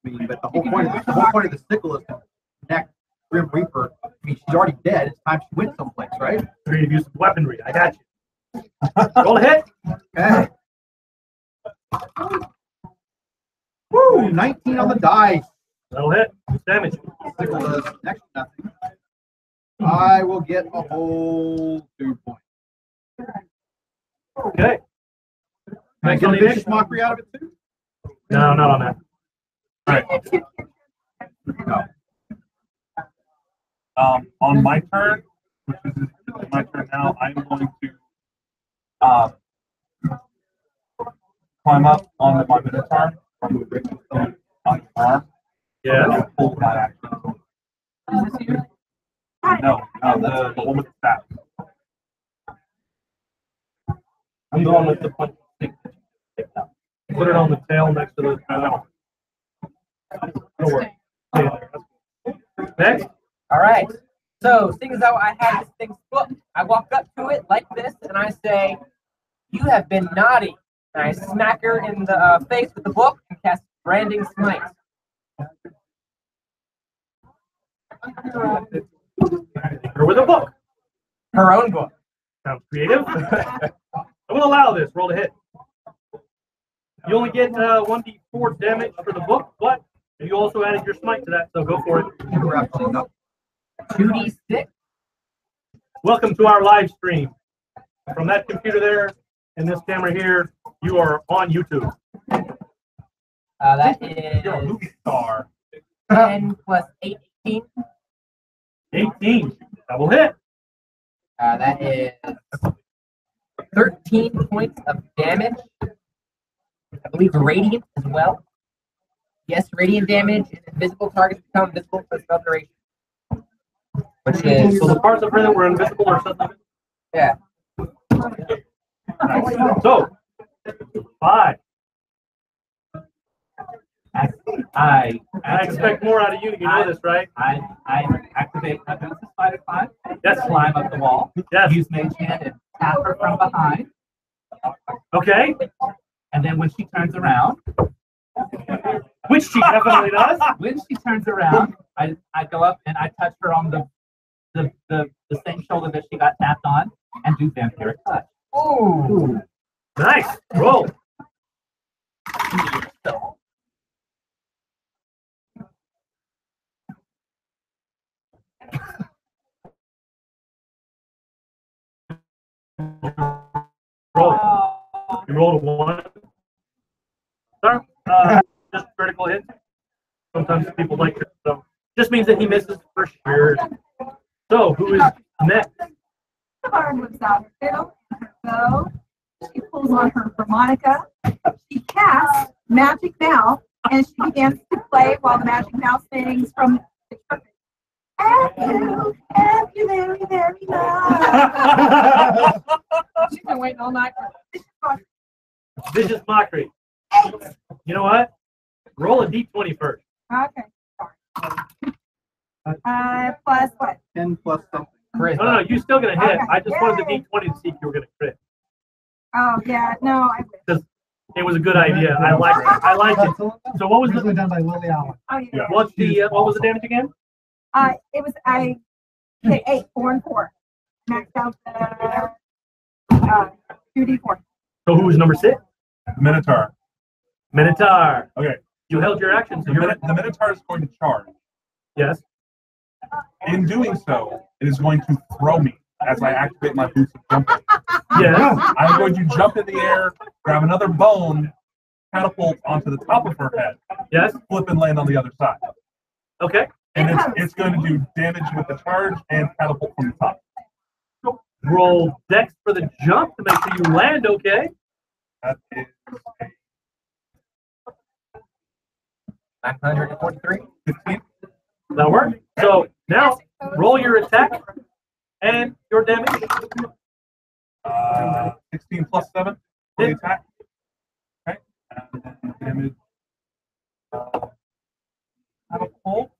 I mean, but the whole point of the sickle is to connect Grim Reaper. I mean, she's already dead. It's time she went someplace, right? You're gonna use some weaponry. I got you. Roll a hit. Okay. Woo! 19 on the dice. That'll hit. Damage. Sickle does next to nothing. I will get a whole 2 points. Okay. Can I Next get on a the vicious mockery out of it too? No, not on that. All right. No. On my turn, which is my turn now, I'm going to climb up on my Minotaur on the arm. Yeah. Pull that action. No, the one with the staff. I'm going with the punch stick. Put it on the tail next to the panel. Don't worry. Next. All right. So, seeing as though I have this thing's book, I walk up to it like this and I say, "You have been naughty." And I smack her in the face with the book and cast Branding Smite. Or with a book. Her own book. Sounds creative. I will allow this. Roll to hit. You only get 1d4 damage for the book, but you also added your smite to that, so go for it. 2d6. Welcome to our live stream. From that computer there and this camera here, you are on YouTube. That You're a is movie star. 10 plus 8, 18. 18. Double hit. That is 13 points of damage. I believe radiant as well. Yes, radiant damage and invisible targets become visible for spell duration. Which is... So the parts of her that were invisible are something. Yeah. So, 5. I expect more out of you. You know this, right? I activate my bonus spider climb. Yes. Climb up the wall. Yes. Use mage hand and tap her from behind. Okay. And then when she turns around, which she definitely does. When she turns around, I go up and I touch her on the same shoulder that she got tapped on and do vampiric touch. Ooh. Nice. Roll. Roll. You rolled a 1. Just critical hit. Sometimes people like it, so just means that he misses for sure. So who is next? Barb moves out too. So she pulls on her harmonica. She casts Magic Mouth and she begins to play while the Magic Mouth sings from the trumpet. Thank you very, very much. She's been waiting all night. Vicious mockery. You know what? Roll a d20 first. Okay. Plus what? 10 plus something. No, you're still gonna hit. Okay. I just wanted the d20 to see if you were gonna crit. Oh yeah, no, I Because it was a good idea. I liked it. So what was Usually the done by Lily Allen. Oh yeah. what was the damage again? I hit 8, 4, and 4. Maxed out the 2d4. So who was number 6? Minotaur. Minotaur. Okay. You held your action, so The Minotaur is going to charge. Yes. In doing so, it is going to throw me as I activate my boots of jumping. Yes. I'm going to jump in the air, grab another bone, catapult onto the top of her head. Yes. Flip and land on the other side. Okay. And it's going to do damage with the charge and catapult from the top. Roll dex for the jump to make sure you land okay. That is 943. 15. That'll work. So now roll your attack and your damage. 16 plus 7 for the attack. Okay. And then damage. Catapult.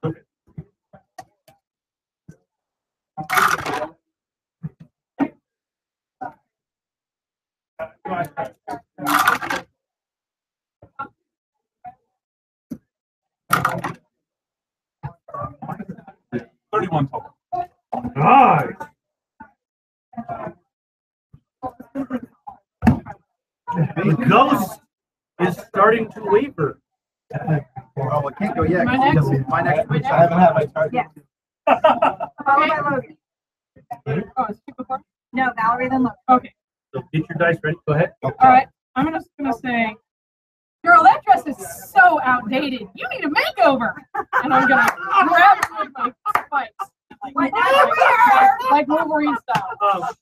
Okay. 31 total. Nice. The ghost is starting to waver. Oh, it can't go yet. My next? My next. I haven't had my target. Yes. Followed by Logan. Oh, it's two before? No, Valerie then Logan. Okay. So get your dice ready. Go ahead. All right. I'm just gonna say, girl, that dress is so outdated. You need a makeover. And I'm gonna grab it with my spikes. Like Wolverine style.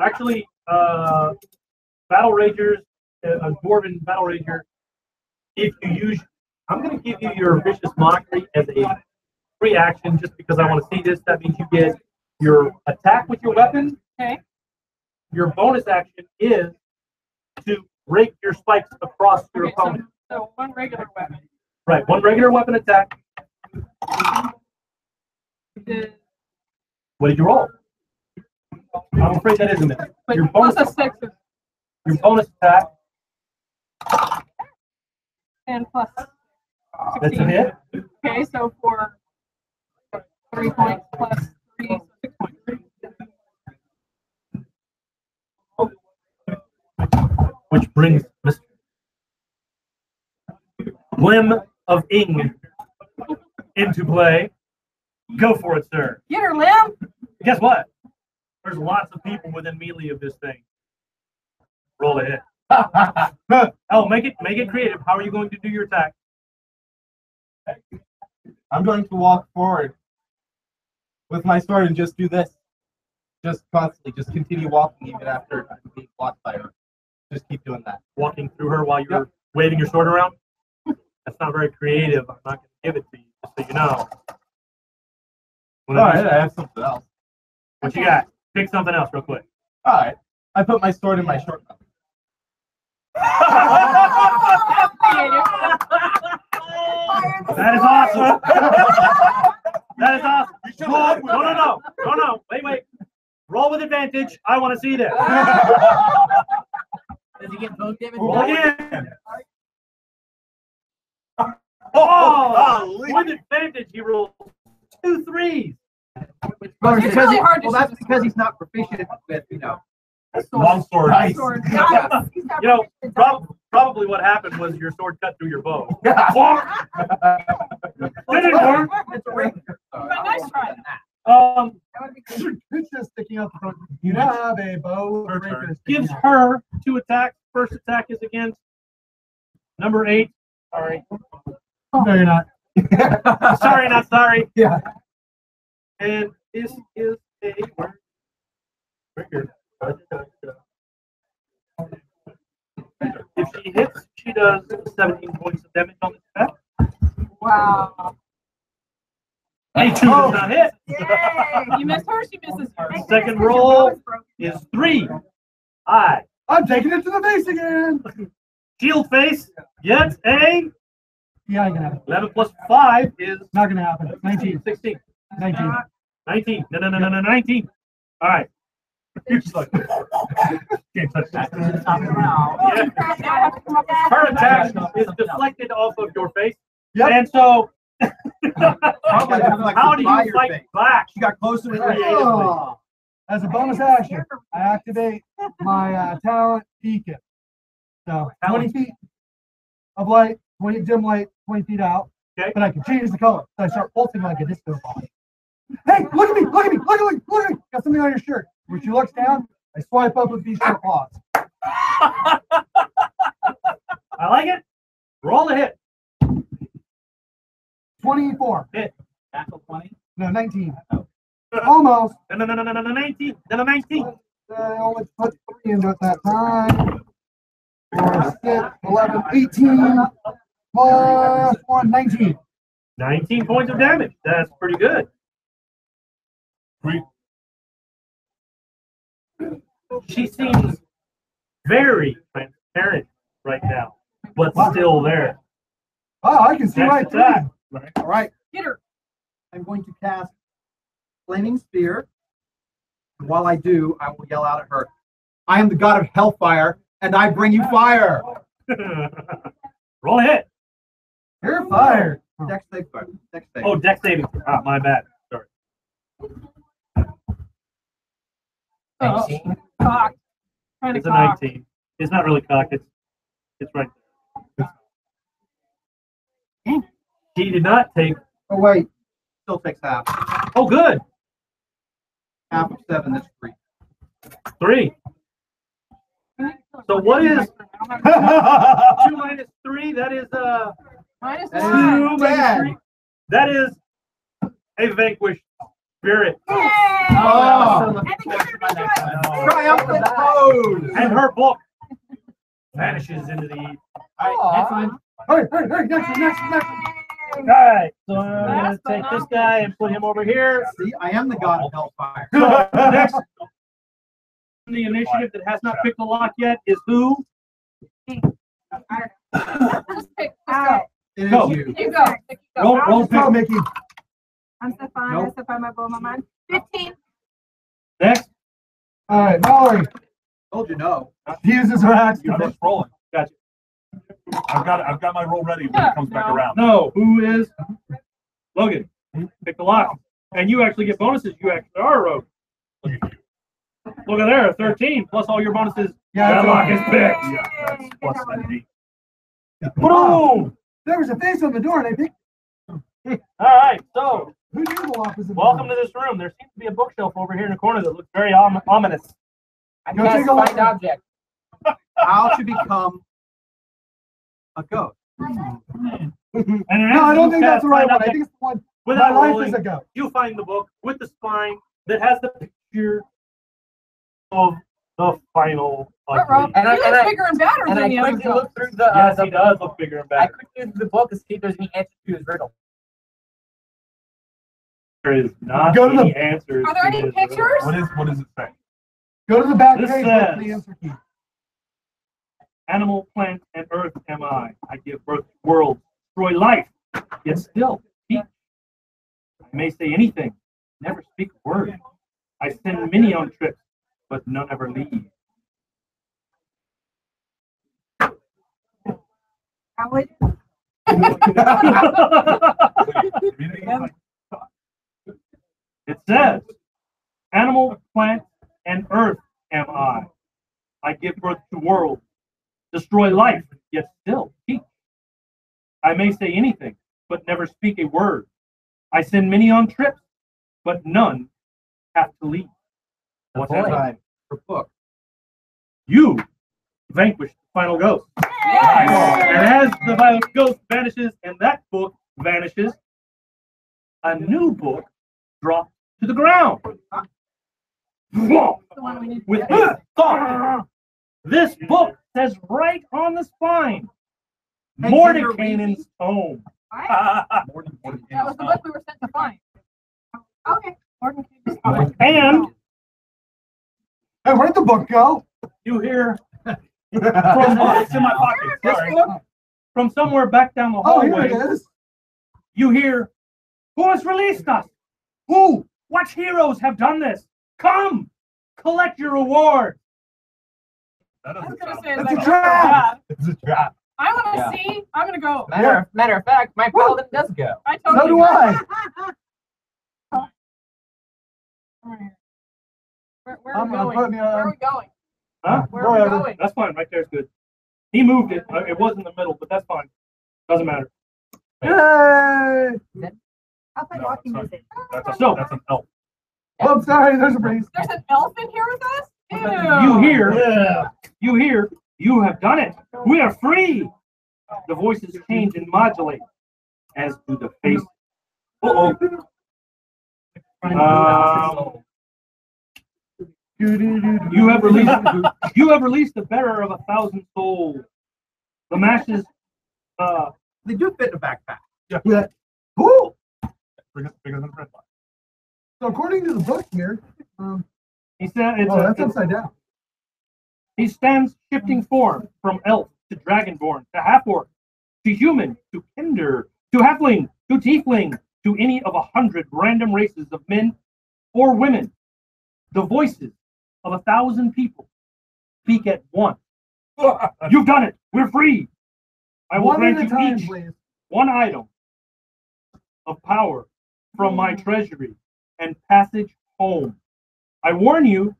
Actually, Battle Ragers, a Dwarven Battle Rager, if you use, I'm going to give you your Vicious Mockery as a free action just because I want to see this. That means you get your attack with your weapon. Okay. Your bonus action is to rake your spikes across your Okay, opponent. so one regular weapon. Right, one regular weapon attack. What did you roll? I'm afraid that isn't it. But Your bonus, plus a 6 is your bonus attack. 10 plus 16. That's a hit. Okay, so for 3 points plus 3, so 6 points. Which brings Mr. Limb of Ing into play. Go for it, sir. Get her, Lim. Guess what? There's lots of people within melee of this thing. Roll a hit. Oh, make it creative. How are you going to do your attack? I'm going to walk forward with my sword and just do this. Just constantly, just continue walking even after I'm being blocked by her. Just keep doing that. Walking through her while you're waving your sword around? That's not very creative. I'm not going to give it to you, just so you know. All right, I have something else. What you got? Pick something else real quick. All right, I put my sword in my short mouth. That is awesome. That is awesome. No. Wait. Roll with advantage. I want to see this. Does he get both damage? Roll again. Oh, with advantage, he rolls 2 3s. Well, It's because really hard to that's shoot because he's not proficient with, Long sword. Nice. Sword. Yes, he's not You know, proficient. probably what happened was your sword cut through your bow. But Didn't work. nice try. That would be good. It's just sticking out the front. You have a bow. Her with turn. a sticking Gives out. her 2 attacks. First attack is against number 8. Sorry. No, you're not. Sorry, not sorry. Yeah. And this is a right here. If she hits, she does 17 points of damage on this attack. Wow. A2 does not hit. Yay. You miss her, she misses you. Thank Second goodness your roll bow is broken. is 3. I'm taking it to the face again. Shield face gets a Yeah, I'm gonna have it. 11 plus 5 is Not gonna happen. 19. 16. 19. 19. No, 19. All right. You're just like, can't touch that. Yeah. Her attack is deflected off of your face. Yep. And so, Probably deflected how do by you your fight face. back? She got close to it. Oh. As a bonus action, I activate my talent beacon. So 20 feet of light, 20 dim light, 20 feet out. Okay. But I can change the color. So I start pulsing like a disco ball. Hey, look at me, look at me, look at me, look at me. Got something on your shirt. When she looks down, I swipe up with these short claws. I like it. Roll a hit. 24. Hit. Natural 20. No, 19. Almost. No, 19. No, 19. I only put 3 into it that time. 4, 6, 11, 18. Plus 1, 19. 19 points of damage. That's pretty good. Sweet. She seems very transparent right now, but still there. Oh, I can see Next right through attack. you. All right. Get her. I'm going to cast Flaming Spear. And while I do, I will yell out at her, I am the god of hellfire, and I bring you fire. Roll a hit. You're fired. Dex save, fire. Dex save. Oh, dex saving. Ah, my bad. Sorry. Oh, cocked. Kind of It's a cocked. 19. It's not really cocked. It's right there. He did not take. Oh, wait. Still takes half. Oh, good. Half of 7, that's 3. 3. So what is 2 minus 3? That is Minus That 1. is 2 minus dead. 3. That is a vanquished spirit. Yay. Oh. And the killer rejoices. Triumphant pose. And her book vanishes into the. All right, next one. Hey, next one. All right, so I'm going Last to but take not this guy and put him over here. See, I am the god of hellfire. So next, the initiative that has not picked a lock yet is who? Just pick. Let's It is Go. you. go. You go. Pick, you go. Roll Go, pick. Mickey. I'm Stefan. Nope. I'm Stefan, my bow, my man. 15. Next, All right, Mallory. Told you no. He uses her axe. I'm just rolling. gotcha. I've got my roll ready when it comes back around. No, who is Logan? Pick the lock. And you actually get bonuses. You actually are a rogue. Look at there, 13 plus all your bonuses. Yeah, That lock is Yay. picked. Yeah, that's plus an 8. Boom! There was a face on the door, and I picked. All right, so Who knew the lock was in the welcome door? to this room. There seems to be a bookshelf over here in the corner that looks very ominous. I Go cast take a look. find object. How to become a ghost. And No, I don't think that's the right one. I think it's the one. Without My life rolling, is a goat. you find the book with the spine that has the picture of the final. Rob, And I- he and looks I- bigger and badder And than I the other quickly ghosts. look through the Yes, he does look bigger and I better. quickly look through the book to see if there's any answer to his riddle. There is not Go to any the- answers. Are there to any this. pictures? What does it say? Go to the back This page. Look for the says- answer key. Animal, plant, and earth am I. I give birth to worlds, destroy life, yet still speak. I may say anything, never speak a word. I send many on trips, but none ever leave. How would It says, animal, plant, and earth am I. I give birth to worlds, destroy life, yet still teach. I may say anything, but never speak a word. I send many on trips, but none have to leave. What's that? Time for book. You vanquish the final ghost. Yay! And as the final ghost vanishes and that book vanishes, a new book drops to the ground. The one we need. With a thought. This book says right on the spine, Hey, Mordekainen's tome. That was the book we were sent to find. Okay. Morgan King. And Hey, where'd the book go? you hear It's in my pocket. Sorry. from somewhere back down the Oh, here hallway, it is. you hear, who has released us? Who? What heroes have done this? Come, collect your reward. That I was doesn't gonna sound say, It's is a that trap. bad? It's a trap. I want to Yeah. see. I'm gonna go. Matter of fact, my paladin does go. I told So you. do I. Where are we I'm going? putting you on. Where are we going? Huh? Where are we Wherever. going? That's fine. Right there's good. He moved it. It was in the middle, but that's fine. Doesn't matter. Yay! I'll play No, walking it's not. music. That's an elf. Oh, sorry. There's a breeze. There's an elf in here with us? You hear, you have done it. We are free. The voices change and modulate, as do the faces. You have released the bearer of 1,000 souls. The masses. They do fit in a backpack. Yeah. Cool. Bigger than the red line. So according to the book here, He said, oh, that's upside down. he stands shifting form from elf to dragonborn to half-orc to human to kinder to halfling to tiefling to any of 100 random races of men or women. The voices of 1,000 people speak at once. You've done it. We're free. I will One at grant a you time, each please. one item of power from my treasury and passage home. I warn you,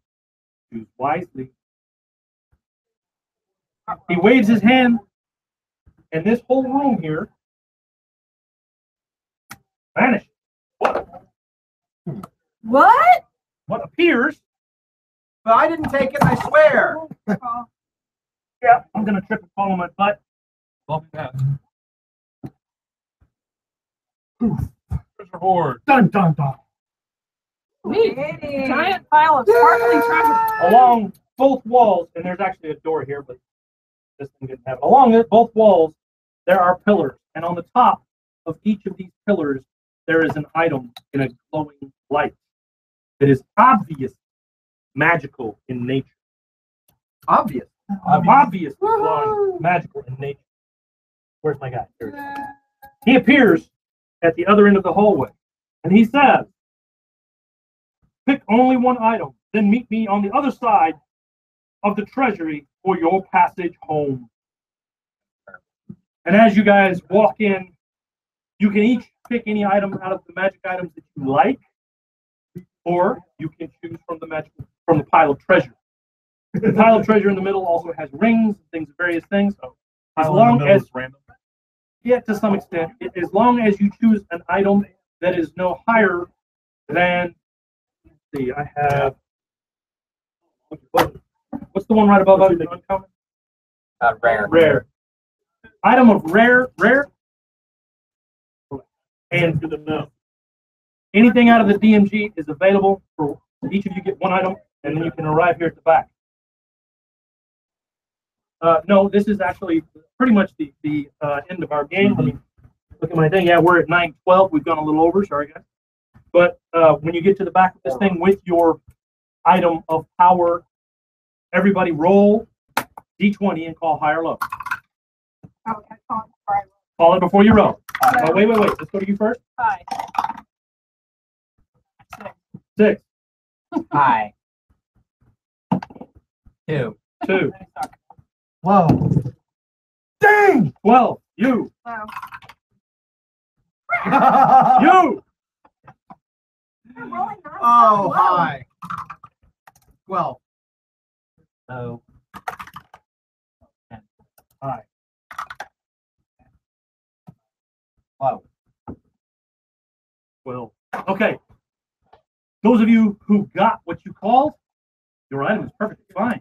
choose wisely. He waves his hand, and this whole room here vanishes. What? What appears, But I didn't take it, I swear. yeah, I'm gonna trip and fall on my butt. Treasure hoard. Dun dun dun. Neat. Pretty. Giant pile of sparkling treasure. Along both walls, and there's actually a door here, but this thing didn't have it. Along both walls, there are pillars, and on the top of each of these pillars, there is an item in a glowing light that is obvious magical in nature. Obvious. Obvious glowing magical in nature. Where's my guy? Here he is. He appears at the other end of the hallway, and he says, pick only one item, then meet me on the other side of the treasury for your passage home. And as you guys walk in, you can each pick any item out of the magic items that you like, or you can choose from the pile of treasure. The pile of treasure in the middle also has rings and things, various things. So as long as random, yeah, to some extent, as long as you choose an item that is no higher than. Let's see, I have. What's the one right above it? Uncommon. Rare. Rare. Item of rare, and anything out of the DMG is available for each of you. Get one item, and then you can arrive here at the back. No, this is actually pretty much the end of our game. Let me look at my thing. Yeah, we're at 9:12. We've gone a little over. Sorry, guys. But when you get to the back of this thing with your item of power, everybody roll D20 and call high or low. Okay, Call it before you roll. Wait. Let's go to you first. Hi. 6. Hi. 2. 2. Whoa. Dang! 12. You. Wow. You. Oh, hi. 12. So. Hi. Whoa. 12. Okay. Those of you who got what you called, your item is perfectly fine.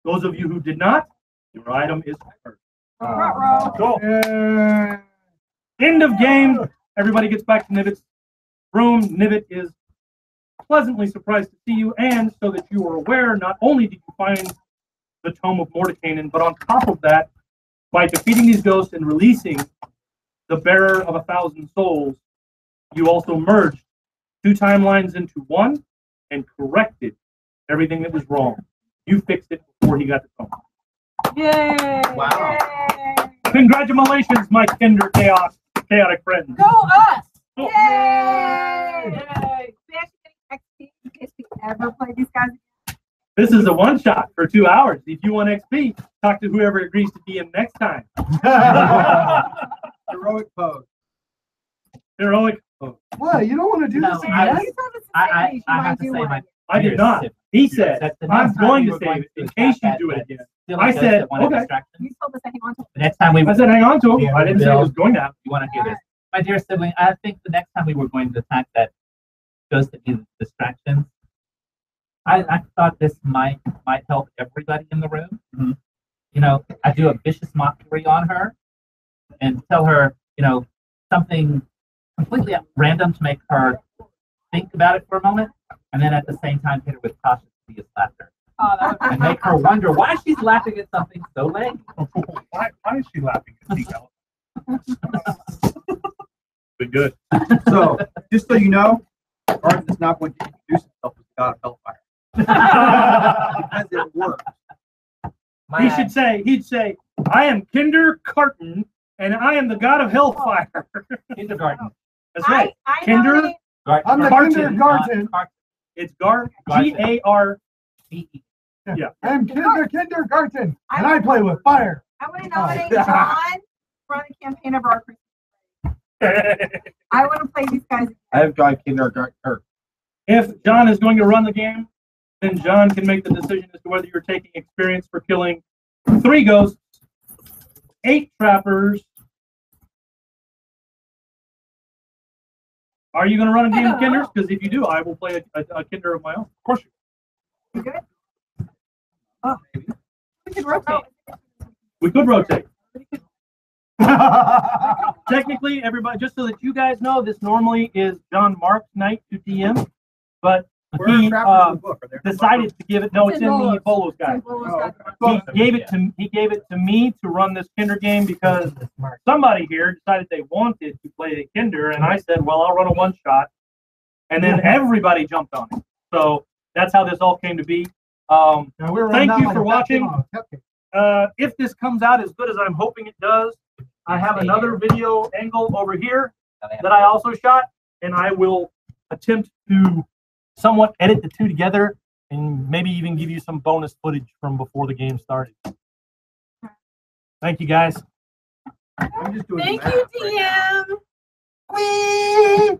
Those of you who did not, your item is perfect. Cool. End of game. Everybody gets back to Nivit's room. Nivit is pleasantly surprised to see you, and so that you are aware, not only did you find the Tome of Mordekainen, but on top of that, by defeating these ghosts and releasing the Bearer of 1,000 Souls, you also merged 2 timelines into one and corrected everything that was wrong. You fixed it before he got the tome. Yay! Wow. Yay! Congratulations, my Kinder chaotic friends. Go us! Oh. Yay! Yay! We actually getting XP in case we ever play these guys. This is a one-shot for 2 hours. If you want XP, talk to whoever agrees to DM next time. Heroic pose. Heroic pose. What? You don't want to do this again? I have to say I did not. He said, I'm going to save it in case you do it again. I said, okay. You told us to hang on to The next time we I said, hang on to him. I didn't say it was going to happen. You want to hear this? My dear sibling, I think the next time we were going to attack that ghost that needed distractions, I thought this might help everybody in the room. Mm-hmm. You know, I do a vicious mockery on her and tell her, you know, something completely random to make her think about it for a moment, and then at the same time hit her with cautious laughter. And make her wonder why she's laughing at something so lame. Why is she laughing at Decal? Been good. So, just so you know, Garden is not going to introduce himself as the god of hellfire. Because it works. He'd say, I am Kinder Carton, and I am the god of hellfire. Kindergarten. That's right. I Kinder. nominate- I'm the Garten. kindergarten. It's G-A-R-T-E. Yeah. I'm kindergarten, and I play with fire. I want to nominate John to run a campaign of our I want to play these guys. I have gone kindergarten. If John is going to run the game, then John can make the decision as to whether you're taking experience for killing 3 ghosts, 8 trappers. Are you going to run a game of Kinders? Because if you do, I will play a Kinder of my own. Of course you Good. Oh, we could rotate. We could rotate. Technically, everybody, just so that you guys know, this normally is John Mark's night to DM, but Where are he Trappers in the book? Are they- decided to give it. No, it's in the Bolo's. Bolo's guide. He gave it to me to run this Kinder game because somebody here decided they wanted to play the Kinder, and I said, well, I'll run a one shot, and then everybody jumped on it. So that's how this all came to be. Thank you for watching. If this comes out as good as I'm hoping it does, I have another video angle over here that I also shot, and I will attempt to somewhat edit the two together and maybe even give you some bonus footage from before the game started. Thank you, guys. Thank you, DM. Whee!